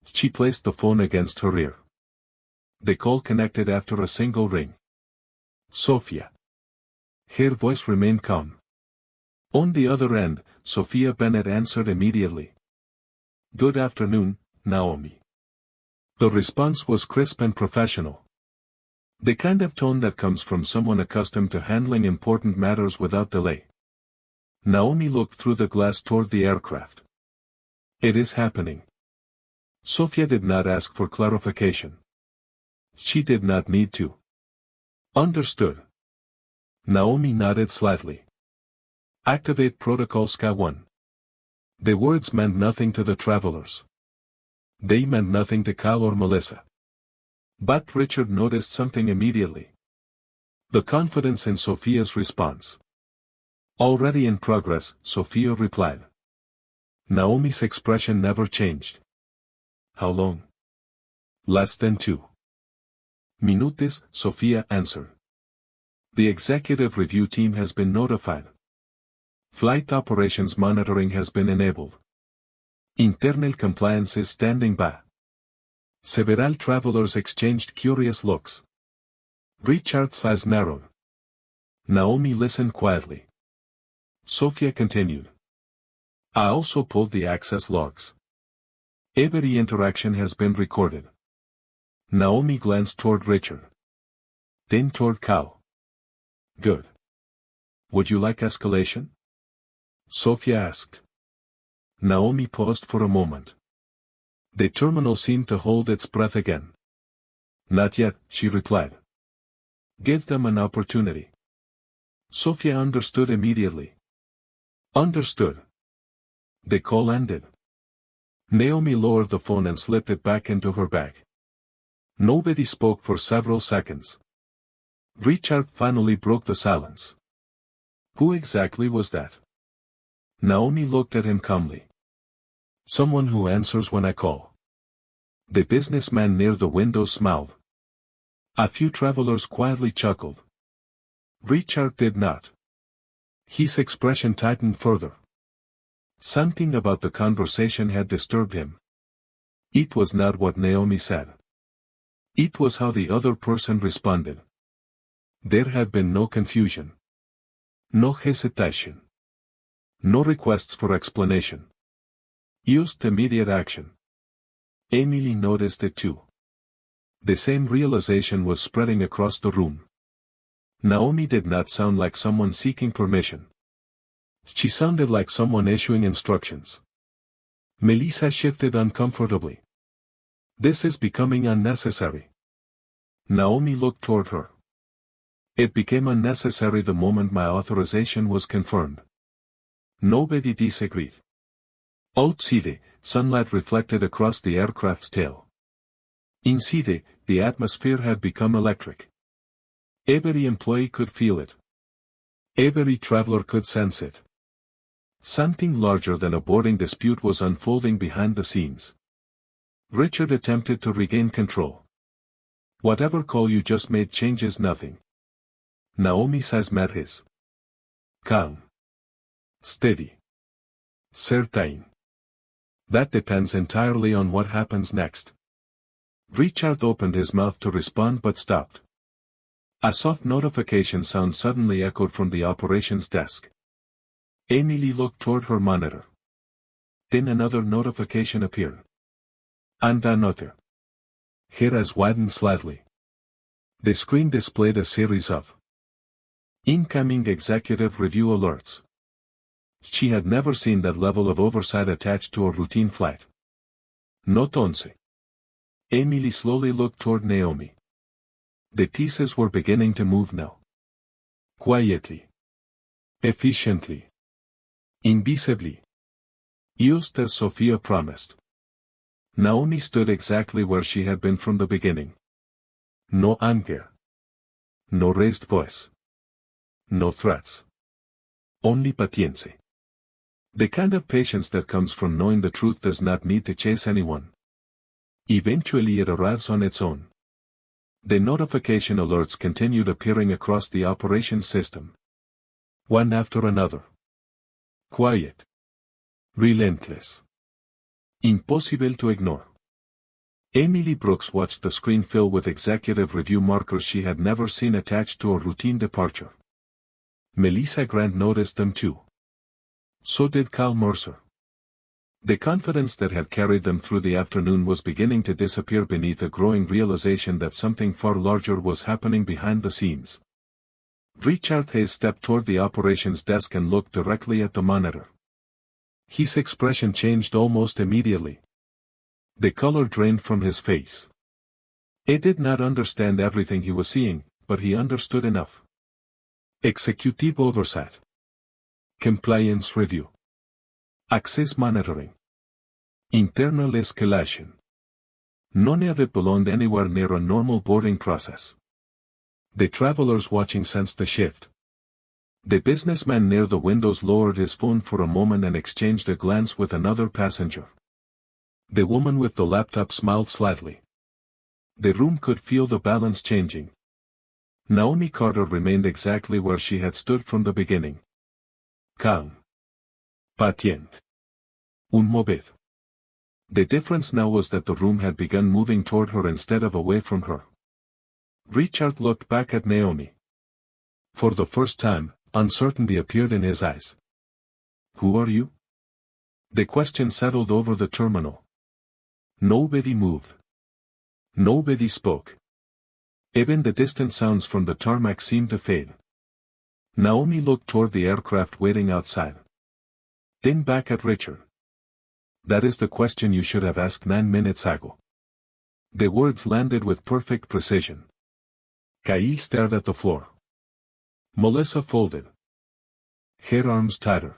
She placed the phone against her ear. The call connected after a single ring. Sophia. Her voice remained calm. On the other end, Sophia Bennett answered immediately. Good afternoon, Naomi. The response was crisp and professional. The kind of tone that comes from someone accustomed to handling important matters without delay. Naomi looked through the glass toward the aircraft. It is happening. Sophia did not ask for clarification. She did not need to. Understood. Naomi nodded slightly. Activate Protocol SK-1. The words meant nothing to the travelers. They meant nothing to Kyle or Melissa. But Richard noticed something immediately. The confidence in Sophia's response. Already in progress, Sophia replied. Naomi's expression never changed. How long? Less than 2 minutes, Sophia answered. The executive review team has been notified. Flight operations monitoring has been enabled. Internal compliance is standing by. Several travelers exchanged curious looks. Richard's eyes narrowed. Naomi listened quietly. Sophia continued. I also pulled the access logs. Every interaction has been recorded. Naomi glanced toward Richard. Then toward Kyle. Good. Would you like escalation? Sophia asked. Naomi paused for a moment. The terminal seemed to hold its breath again. Not yet, she replied. Give them an opportunity. Sophia understood immediately. Understood. The call ended. Naomi lowered the phone and slipped it back into her bag. Nobody spoke for several seconds. Richard finally broke the silence. Who exactly was that? Naomi looked at him calmly. Someone who answers when I call. The businessman near the window smiled. A few travelers quietly chuckled. Richard did not. His expression tightened further. Something about the conversation had disturbed him. It was not what Naomi said. It was how the other person responded. There had been no confusion. No hesitation. No requests for explanation. Used immediate action. Emily noticed it too. The same realization was spreading across the room. Naomi did not sound like someone seeking permission. She sounded like someone issuing instructions. Melissa shifted uncomfortably. This is becoming unnecessary. Naomi looked toward her. It became unnecessary the moment my authorization was confirmed. Nobody disagreed. Outside, sunlight reflected across the aircraft's tail. Inside, the atmosphere had become electric. Every employee could feel it. Every traveler could sense it. Something larger than a boarding dispute was unfolding behind the scenes. Richard attempted to regain control. Whatever call you just made changes nothing. Naomi's eyes met his. Calm. Steady. Certain. That depends entirely on what happens next. Richard opened his mouth to respond but stopped. A soft notification sound suddenly echoed from the operations desk. Emily looked toward her monitor. Then another notification appeared. And another. Her eyes widened slightly. The screen displayed a series of incoming executive review alerts. She had never seen that level of oversight attached to a routine flight. Not once. Emily slowly looked toward Naomi. The pieces were beginning to move now. Quietly. Efficiently. Invisibly. Just as Sophia promised. Naomi stood exactly where she had been from the beginning. No anger. No raised voice. No threats. Only patience. The kind of patience that comes from knowing the truth does not need to chase anyone. Eventually it arrives on its own. The notification alerts continued appearing across the operations system. One after another. Quiet. Relentless. Impossible to ignore. Emily Brooks watched the screen fill with executive review markers she had never seen attached to a routine departure. Melissa Grant noticed them too. So did Cal Mercer. The confidence that had carried them through the afternoon was beginning to disappear beneath a growing realization that something far larger was happening behind the scenes. Richard Hayes stepped toward the operations desk and looked directly at the monitor. His expression changed almost immediately. The color drained from his face. He did not understand everything he was seeing, but he understood enough. Executive oversight. Compliance review. Access monitoring. Internal escalation. None of it belonged anywhere near a normal boarding process. The travelers watching sensed the shift. The businessman near the windows lowered his phone for a moment and exchanged a glance with another passenger. The woman with the laptop smiled slightly. The room could feel the balance changing. Naomi Carter remained exactly where she had stood from the beginning. Calm. Patient. Unmoved. The difference now was that the room had begun moving toward her instead of away from her. Richard looked back at Naomi. For the first time, uncertainty appeared in his eyes. Who are you? The question settled over the terminal. Nobody moved. Nobody spoke. Even the distant sounds from the tarmac seemed to fade. Naomi looked toward the aircraft waiting outside. Then back at Richard. That is the question you should have asked 9 minutes ago. The words landed with perfect precision. Kyle stared at the floor. Melissa folded. Her arms tighter.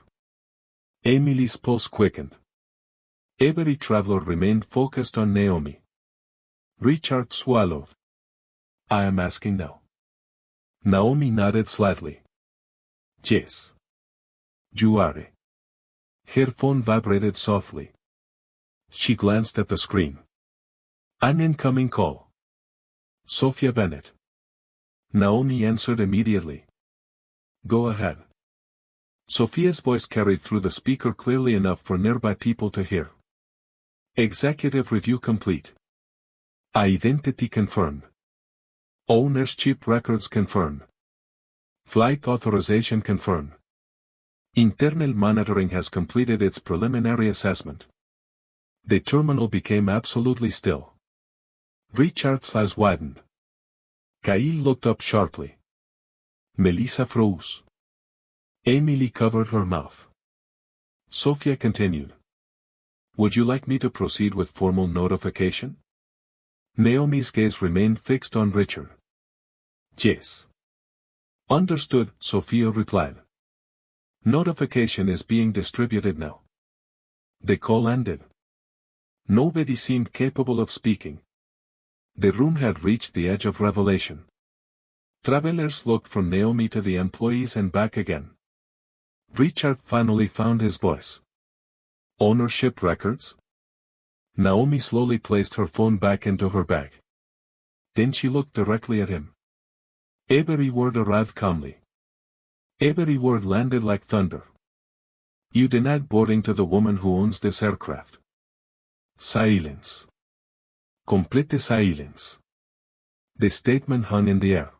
Emily's pulse quickened. Every traveler remained focused on Naomi. Richard swallowed. I am asking now. Naomi nodded slightly. Yes. You are. Her phone vibrated softly. She glanced at the screen. An incoming call. Sophia Bennett. Naomi answered immediately. Go ahead. Sophia's voice carried through the speaker clearly enough for nearby people to hear. Executive review complete. Identity confirmed. Ownership records confirmed. Flight authorization confirmed. Internal monitoring has completed its preliminary assessment. The terminal became absolutely still. Richard's eyes widened. Kyle looked up sharply. Melissa froze. Emily covered her mouth. Sophia continued. Would you like me to proceed with formal notification? Naomi's gaze remained fixed on Richard. Yes. Understood, Sophia replied. Notification is being distributed now. The call ended. Nobody seemed capable of speaking. The room had reached the edge of revelation. Travelers looked from Naomi to the employees and back again. Richard finally found his voice. Ownership records? Naomi slowly placed her phone back into her bag. Then she looked directly at him. Every word arrived calmly. Every word landed like thunder. You denied boarding to the woman who owns this aircraft. Silence. Complete silence. The statement hung in the air.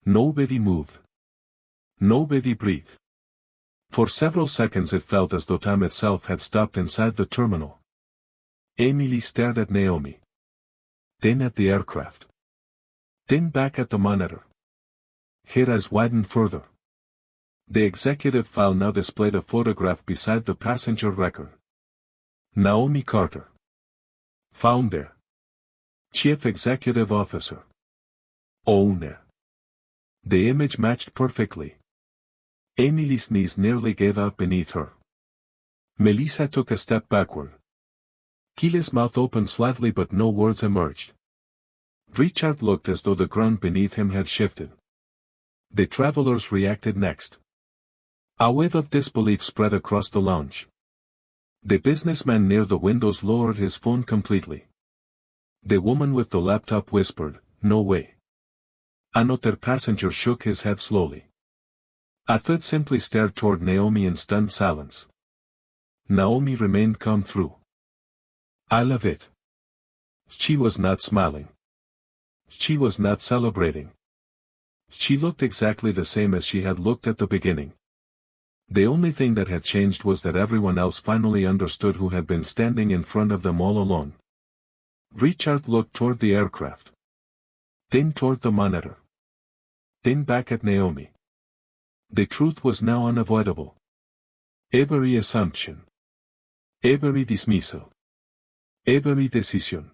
Nobody moved. Nobody breathed. For several seconds it felt as though time itself had stopped inside the terminal. Emily stared at Naomi. Then at the aircraft. Then back at the monitor. Her eyes widened further. The executive file now displayed a photograph beside the passenger record. Naomi Carter. Found there. Chief Executive Officer. Owner. The image matched perfectly. Emily's knees nearly gave out beneath her. Melissa took a step backward. Keely's mouth opened slightly but no words emerged. Richard looked as though the ground beneath him had shifted. The travelers reacted next. A wave of disbelief spread across the lounge. The businessman near the windows lowered his phone completely. The woman with the laptop whispered, "No way." Another passenger shook his head slowly. A third simply stared toward Naomi in stunned silence. Naomi remained calm through. "I love it." She was not smiling. She was not celebrating. She looked exactly the same as she had looked at the beginning. The only thing that had changed was that everyone else finally understood who had been standing in front of them all along. Richard looked toward the aircraft. Then toward the monitor. Then back at Naomi. The truth was now unavoidable. Every assumption. Every dismissal. Every decision.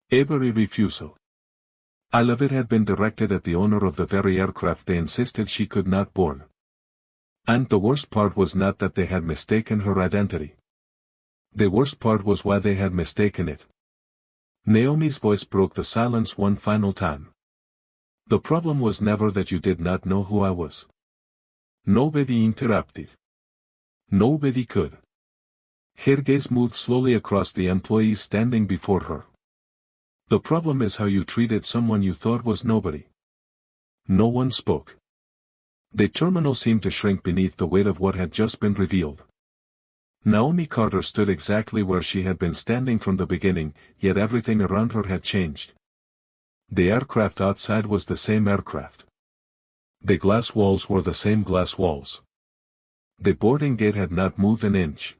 Every refusal. All of it had been directed at the owner of the very aircraft they insisted she could not board. And the worst part was not that they had mistaken her identity. The worst part was why they had mistaken it. Naomi's voice broke the silence one final time. "The problem was never that you did not know who I was." Nobody interrupted. Nobody could. Her gaze moved slowly across the employees standing before her. "The problem is how you treated someone you thought was nobody." No one spoke. The terminal seemed to shrink beneath the weight of what had just been revealed. Naomi Carter stood exactly where she had been standing from the beginning, yet everything around her had changed. The aircraft outside was the same aircraft. The glass walls were the same glass walls. The boarding gate had not moved an inch.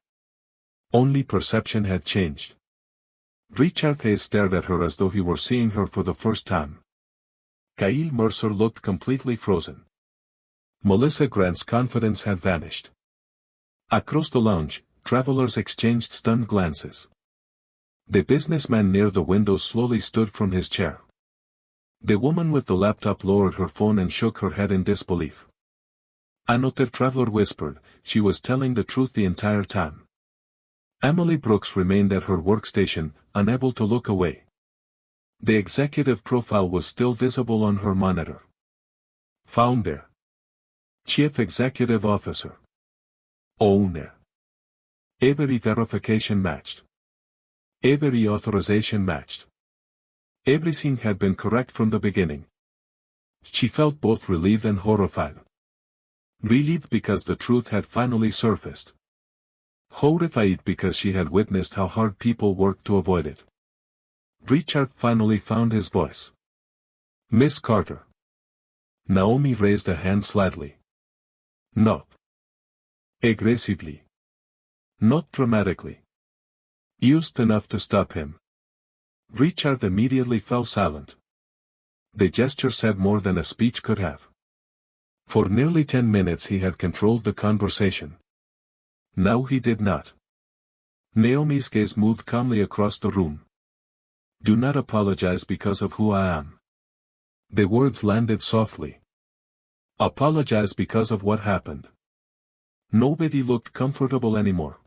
Only perception had changed. Richard Hayes stared at her as though he were seeing her for the first time. Kyle Mercer looked completely frozen. Melissa Grant's confidence had vanished. Across the lounge, travelers exchanged stunned glances. The businessman near the window slowly stood from his chair. The woman with the laptop lowered her phone and shook her head in disbelief. Another traveler whispered, "She was telling the truth the entire time." Emily Brooks remained at her workstation, unable to look away. The executive profile was still visible on her monitor. Found there. Chief Executive Officer. Owner. Every verification matched. Every authorization matched. Everything had been correct from the beginning. She felt both relieved and horrified. Relieved because the truth had finally surfaced. Horrified because she had witnessed how hard people worked to avoid it. Richard finally found his voice. "Miss Carter." Naomi raised a hand slightly. Not aggressively. Not dramatically. Used enough to stop him. Richard immediately fell silent. The gesture said more than a speech could have. For nearly 10 minutes he had controlled the conversation. Now he did not. Naomi's gaze moved calmly across the room. "Do not apologize because of who I am." The words landed softly. Apologize because of what happened. Nobody looked comfortable anymore.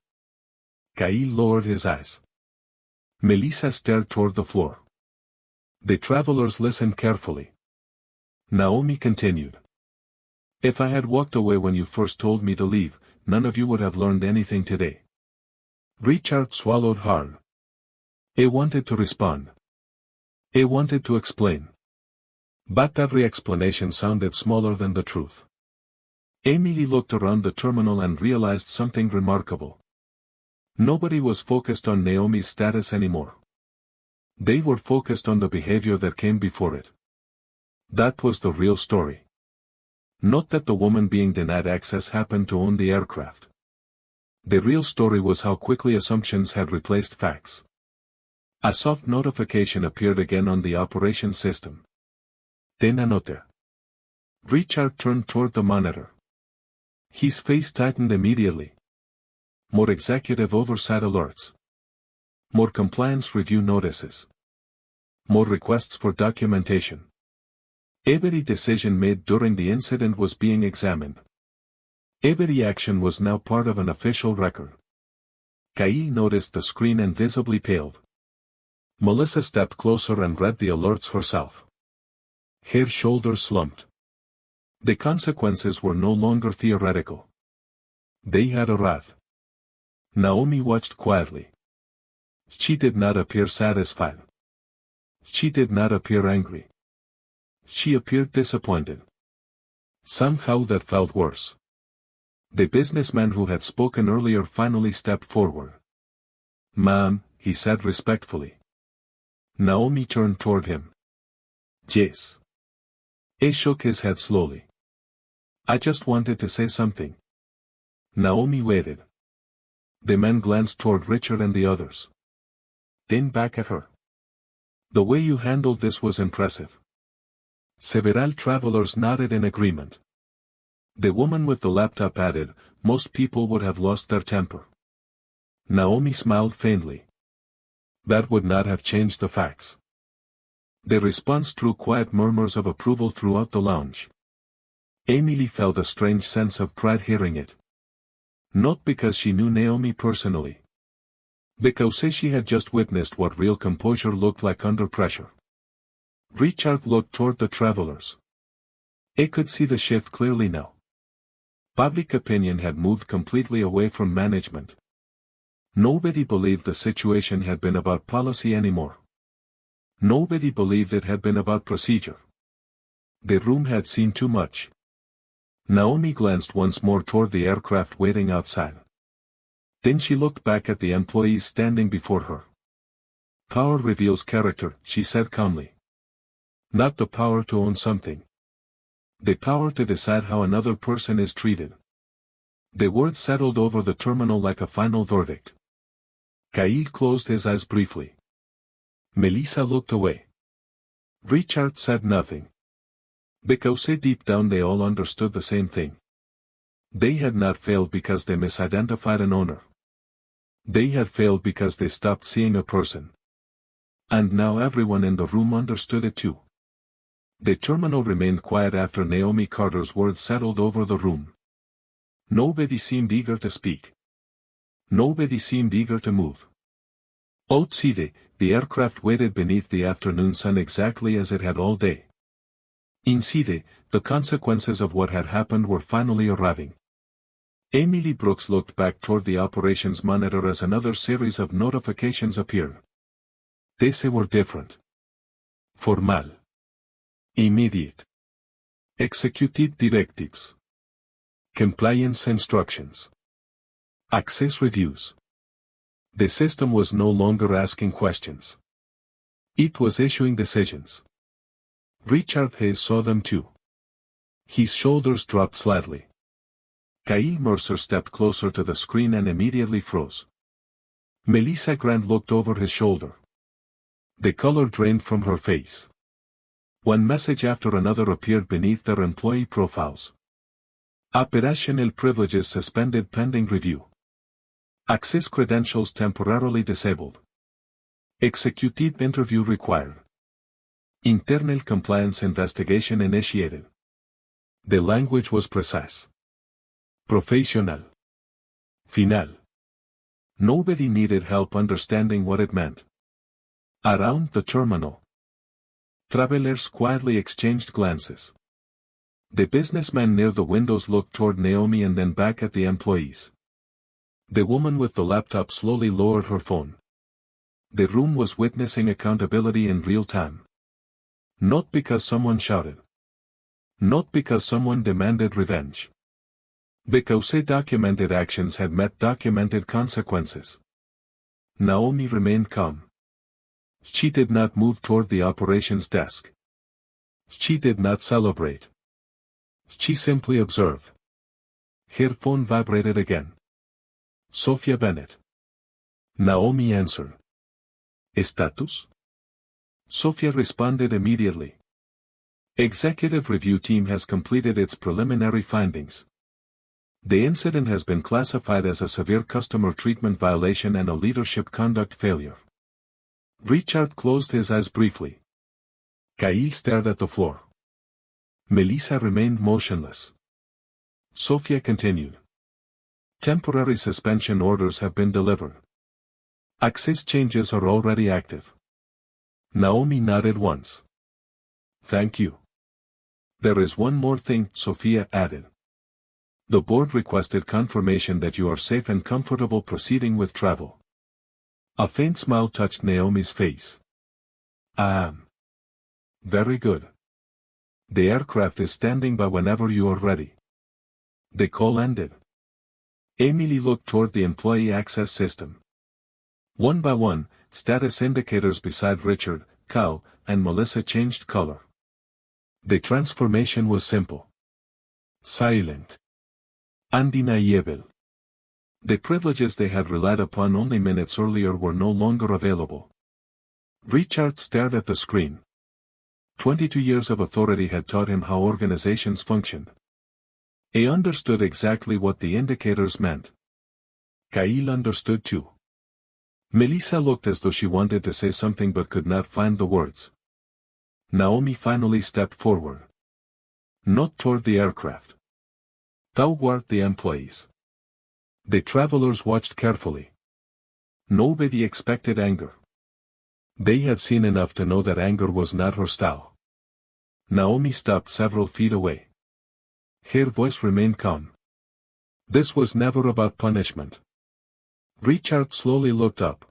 Kyle lowered his eyes. Melissa stared toward the floor. The travelers listened carefully. Naomi continued. "If I had walked away when you first told me to leave, none of you would have learned anything today." Richard swallowed hard. He wanted to respond. He wanted to explain. But every explanation sounded smaller than the truth. Emily looked around the terminal and realized something remarkable. Nobody was focused on Naomi's status anymore. They were focused on the behavior that came before it. That was the real story. Not that the woman being denied access happened to own the aircraft. The real story was how quickly assumptions had replaced facts. A soft notification appeared again on the operations system. Then another. Richard turned toward the monitor. His face tightened immediately. More executive oversight alerts. More compliance review notices. More requests for documentation. Every decision made during the incident was being examined. Every action was now part of an official record. Kyle noticed the screen and visibly paled. Melissa stepped closer and read the alerts herself. Her shoulders slumped. The consequences were no longer theoretical. They had arrived. Naomi watched quietly. She did not appear satisfied. She did not appear angry. She appeared disappointed. Somehow that felt worse. The businessman who had spoken earlier finally stepped forward. "Ma'am," he said respectfully. Naomi turned toward him. "Yes." He shook his head slowly. "I just wanted to say something." Naomi waited. The man glanced toward Richard and the others. Then back at her. "The way you handled this was impressive." Several travelers nodded in agreement. The woman with the laptop added, "Most people would have lost their temper." Naomi smiled faintly. That would not have changed the facts. The response drew quiet murmurs of approval throughout the lounge. Emily felt a strange sense of pride hearing it. Not because she knew Naomi personally. Because she had just witnessed what real composure looked like under pressure. Richard looked toward the travelers. He could see the shift clearly now. Public opinion had moved completely away from management. Nobody believed the situation had been about policy anymore. Nobody believed it had been about procedure. The room had seen too much. Naomi glanced once more toward the aircraft waiting outside. Then she looked back at the employees standing before her. "Power reveals character," she said calmly. "Not the power to own something. The power to decide how another person is treated." The words settled over the terminal like a final verdict. Kyle closed his eyes briefly. Melissa looked away. Richard said nothing. Because deep down they all understood the same thing. They had not failed because they misidentified an owner. They had failed because they stopped seeing a person. And now everyone in the room understood it too. The terminal remained quiet after Naomi Carter's words settled over the room. Nobody seemed eager to speak. Nobody seemed eager to move. Outside, the aircraft waited beneath the afternoon sun exactly as it had all day. Inside, the consequences of what had happened were finally arriving. Emily Brooks looked back toward the operations monitor as another series of notifications appeared. These were different. Formal. Immediate. Executive directives. Compliance instructions. Access reviews. The system was no longer asking questions. It was issuing decisions. Richard Hayes saw them too. His shoulders dropped slightly. Kyle Mercer stepped closer to the screen and immediately froze. Melissa Grant looked over his shoulder. The color drained from her face. One message after another appeared beneath their employee profiles. Operational privileges suspended pending review. Access credentials temporarily disabled. Executive interview required. Internal compliance investigation initiated. The language was precise. Professional. Final. Nobody needed help understanding what it meant. Around the terminal, travelers quietly exchanged glances. The businessman near the windows looked toward Naomi and then back at the employees. The woman with the laptop slowly lowered her phone. The room was witnessing accountability in real time. Not because someone shouted. Not because someone demanded revenge. Because documented actions had met documented consequences. Naomi remained calm. She did not move toward the operations desk. She did not celebrate. She simply observed. Her phone vibrated again. Sophia Bennett. Naomi answered. Status? Sophia responded immediately. Executive review team has completed its preliminary findings. The incident has been classified as a severe customer treatment violation and a leadership conduct failure. Richard closed his eyes briefly. Kyle stared at the floor. Melissa remained motionless. Sophia continued. Temporary suspension orders have been delivered. Access changes are already active. Naomi nodded once. Thank you. There is one more thing, Sophia added. The board requested confirmation that you are safe and comfortable proceeding with travel. A faint smile touched Naomi's face. I am. Very good. The aircraft is standing by whenever you are ready. The call ended. Emily looked toward the employee access system. One by one, status indicators beside Richard, Cal, and Melissa changed color. The transformation was simple. Silent. Undeniable. The privileges they had relied upon only minutes earlier were no longer available. Richard stared at the screen. 22 years of authority had taught him how organizations functioned. He understood exactly what the indicators meant. Kyle understood too. Melissa looked as though she wanted to say something but could not find the words. Naomi finally stepped forward. Not toward the aircraft. Toward the employees. The travelers watched carefully. Nobody expected anger. They had seen enough to know that anger was not her style. Naomi stopped several feet away. Her voice remained calm. This was never about punishment. Richard slowly looked up.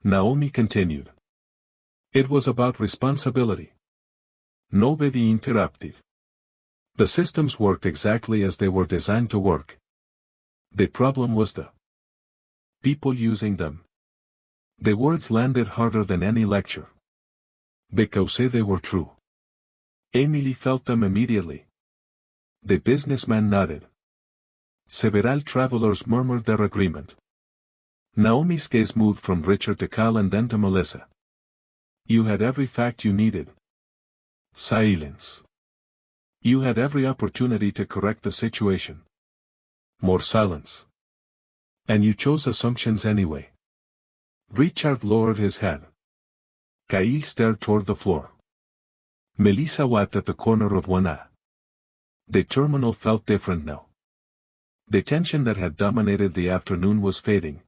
Naomi continued. It was about responsibility. Nobody interrupted. The systems worked exactly as they were designed to work. The problem was the people using them. The words landed harder than any lecture. Because they were true. Emily felt them immediately. The businessman nodded. Several travelers murmured their agreement. Naomi's gaze moved from Richard to Cal and then to Melissa. You had every fact you needed. Silence. You had every opportunity to correct the situation. More silence. And you chose assumptions anyway. Richard lowered his head. Kyle stared toward the floor. Melissa wiped at the corner of one eye. The terminal felt different now. The tension that had dominated the afternoon was fading.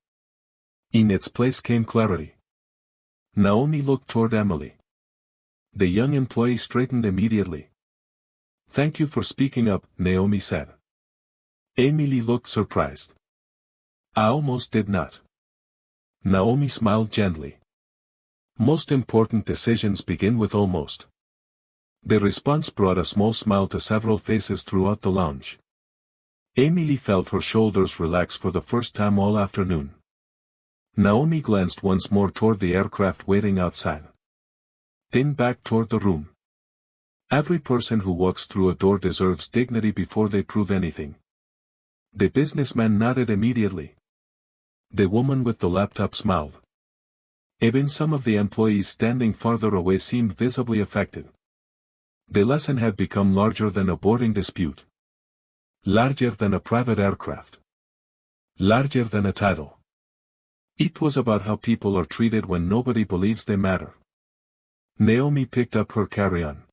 In its place came clarity. Naomi looked toward Emily. The young employee straightened immediately. Thank you for speaking up, Naomi said. Emily looked surprised. I almost did not. Naomi smiled gently. Most important decisions begin with almost. The response brought a small smile to several faces throughout the lounge. Emily felt her shoulders relax for the first time all afternoon. Naomi glanced once more toward the aircraft waiting outside. Then back toward the room. Every person who walks through a door deserves dignity before they prove anything. The businessman nodded immediately. The woman with the laptop smiled. Even some of the employees standing farther away seemed visibly affected. The lesson had become larger than a boarding dispute. Larger than a private aircraft. Larger than a title. It was about how people are treated when nobody believes they matter. Naomi picked up her carry-on.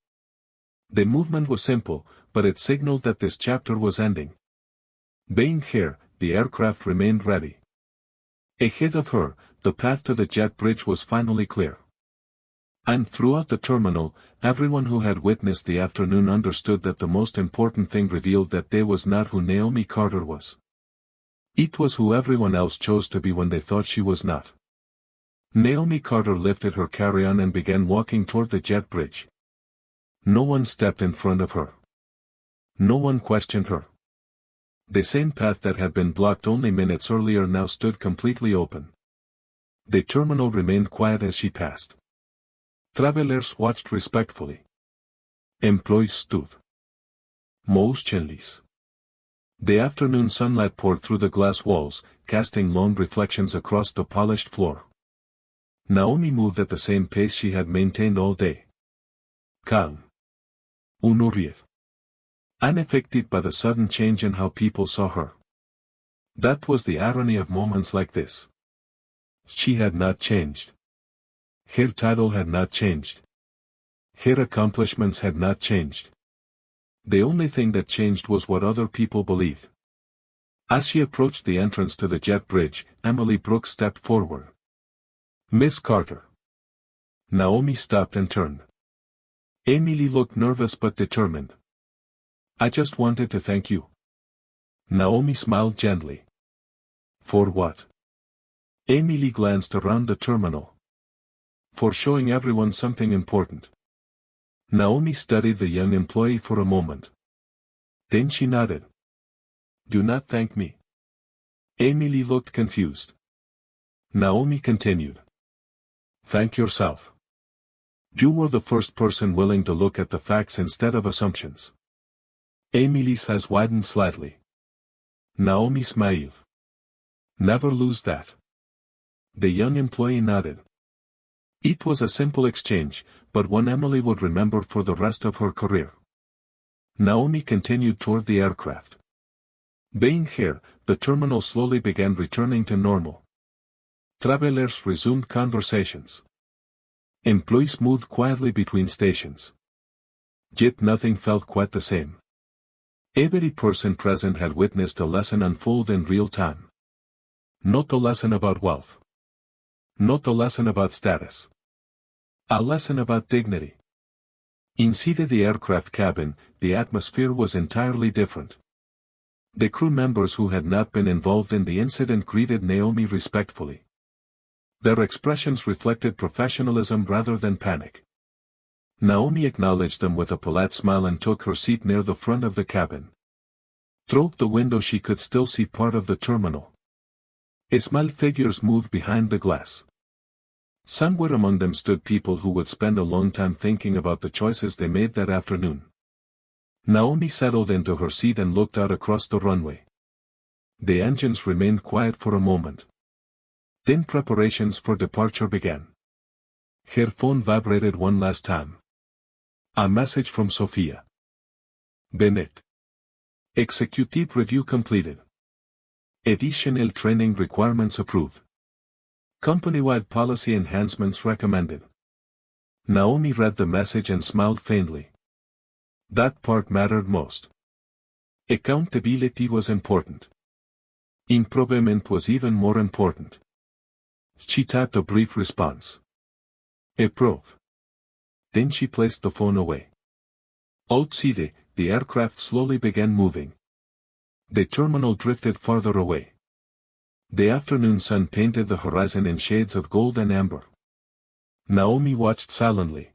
The movement was simple, but it signaled that this chapter was ending. Being here, the aircraft remained ready. Ahead of her, the path to the jet bridge was finally clear. And throughout the terminal, everyone who had witnessed the afternoon understood that the most important thing revealed that day was not who Naomi Carter was. It was who everyone else chose to be when they thought she was not. Naomi Carter lifted her carry-on and began walking toward the jet bridge. No one stepped in front of her. No one questioned her. The same path that had been blocked only minutes earlier now stood completely open. The terminal remained quiet as she passed. Travelers watched respectfully. Employees stood motionless. The afternoon sunlight poured through the glass walls, casting long reflections across the polished floor. Naomi moved at the same pace she had maintained all day. Calm. Unhurried. Unaffected by the sudden change in how people saw her. That was the irony of moments like this. She had not changed. Her title had not changed. Her accomplishments had not changed. The only thing that changed was what other people believed. As she approached the entrance to the jet bridge, Emily Brooks stepped forward. "Miss Carter." Naomi stopped and turned. Emily looked nervous but determined. "I just wanted to thank you." Naomi smiled gently. "For what?" Emily glanced around the terminal. "For showing everyone something important." Naomi studied the young employee for a moment. Then she nodded. "Do not thank me." Emily looked confused. Naomi continued. "Thank yourself. You were the first person willing to look at the facts instead of assumptions." Emily's eyes widened slightly. Naomi smiled. "Never lose that." The young employee nodded. It was a simple exchange, but one Emily would remember for the rest of her career. Naomi continued toward the aircraft. Being here, the terminal slowly began returning to normal. Travelers resumed conversations. Employees moved quietly between stations. Yet nothing felt quite the same. Every person present had witnessed a lesson unfold in real time. Not a lesson about wealth. Not a lesson about status. A lesson about dignity. Inside the aircraft cabin, the atmosphere was entirely different. The crew members who had not been involved in the incident greeted Naomi respectfully. Their expressions reflected professionalism rather than panic. Naomi acknowledged them with a polite smile and took her seat near the front of the cabin. Through the window she could still see part of the terminal. Small figures moved behind the glass. Somewhere among them stood people who would spend a long time thinking about the choices they made that afternoon. Naomi settled into her seat and looked out across the runway. The engines remained quiet for a moment. Then preparations for departure began. Her phone vibrated one last time. A message from Sophia. Bennett. Executive review completed. Additional training requirements approved. Company-wide policy enhancements recommended. Naomi read the message and smiled faintly. That part mattered most. Accountability was important. Improvement was even more important. She typed a brief response. Approved. Then she placed the phone away. Outside, the aircraft slowly began moving. The terminal drifted farther away. The afternoon sun painted the horizon in shades of gold and amber. Naomi watched silently.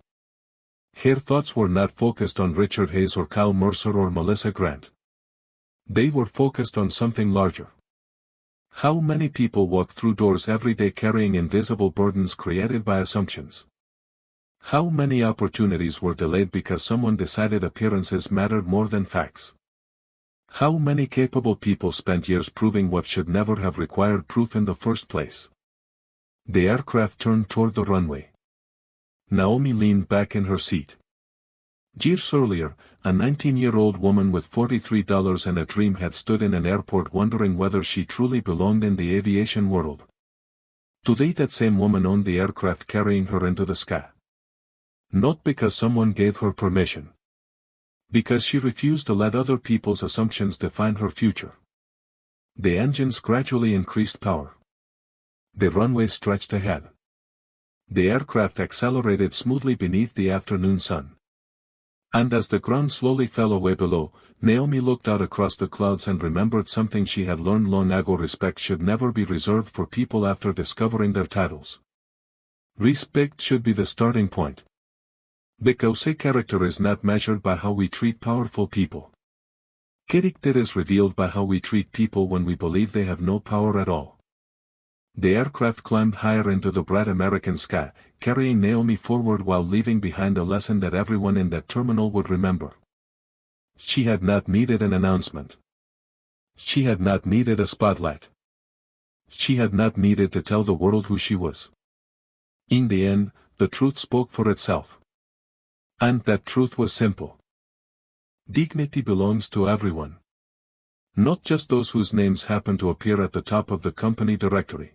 Her thoughts were not focused on Richard Hayes or Kyle Mercer or Melissa Grant. They were focused on something larger. How many people walk through doors every day carrying invisible burdens created by assumptions? How many opportunities were delayed because someone decided appearances mattered more than facts? How many capable people spent years proving what should never have required proof in the first place? The aircraft turned toward the runway. Naomi leaned back in her seat. Years earlier, a 19-year-old woman with $43 and a dream had stood in an airport wondering whether she truly belonged in the aviation world. Today that same woman owned the aircraft carrying her into the sky. Not because someone gave her permission. Because she refused to let other people's assumptions define her future. The engines gradually increased power. The runway stretched ahead. The aircraft accelerated smoothly beneath the afternoon sun. And as the ground slowly fell away below, Naomi looked out across the clouds and remembered something she had learned long ago: respect should never be reserved for people after discovering their titles. Respect should be the starting point. Because a character is not measured by how we treat powerful people. Character is revealed by how we treat people when we believe they have no power at all. The aircraft climbed higher into the bright American sky, carrying Naomi forward while leaving behind a lesson that everyone in that terminal would remember. She had not needed an announcement. She had not needed a spotlight. She had not needed to tell the world who she was. In the end, the truth spoke for itself. And that truth was simple. Dignity belongs to everyone. Not just those whose names happen to appear at the top of the company directory.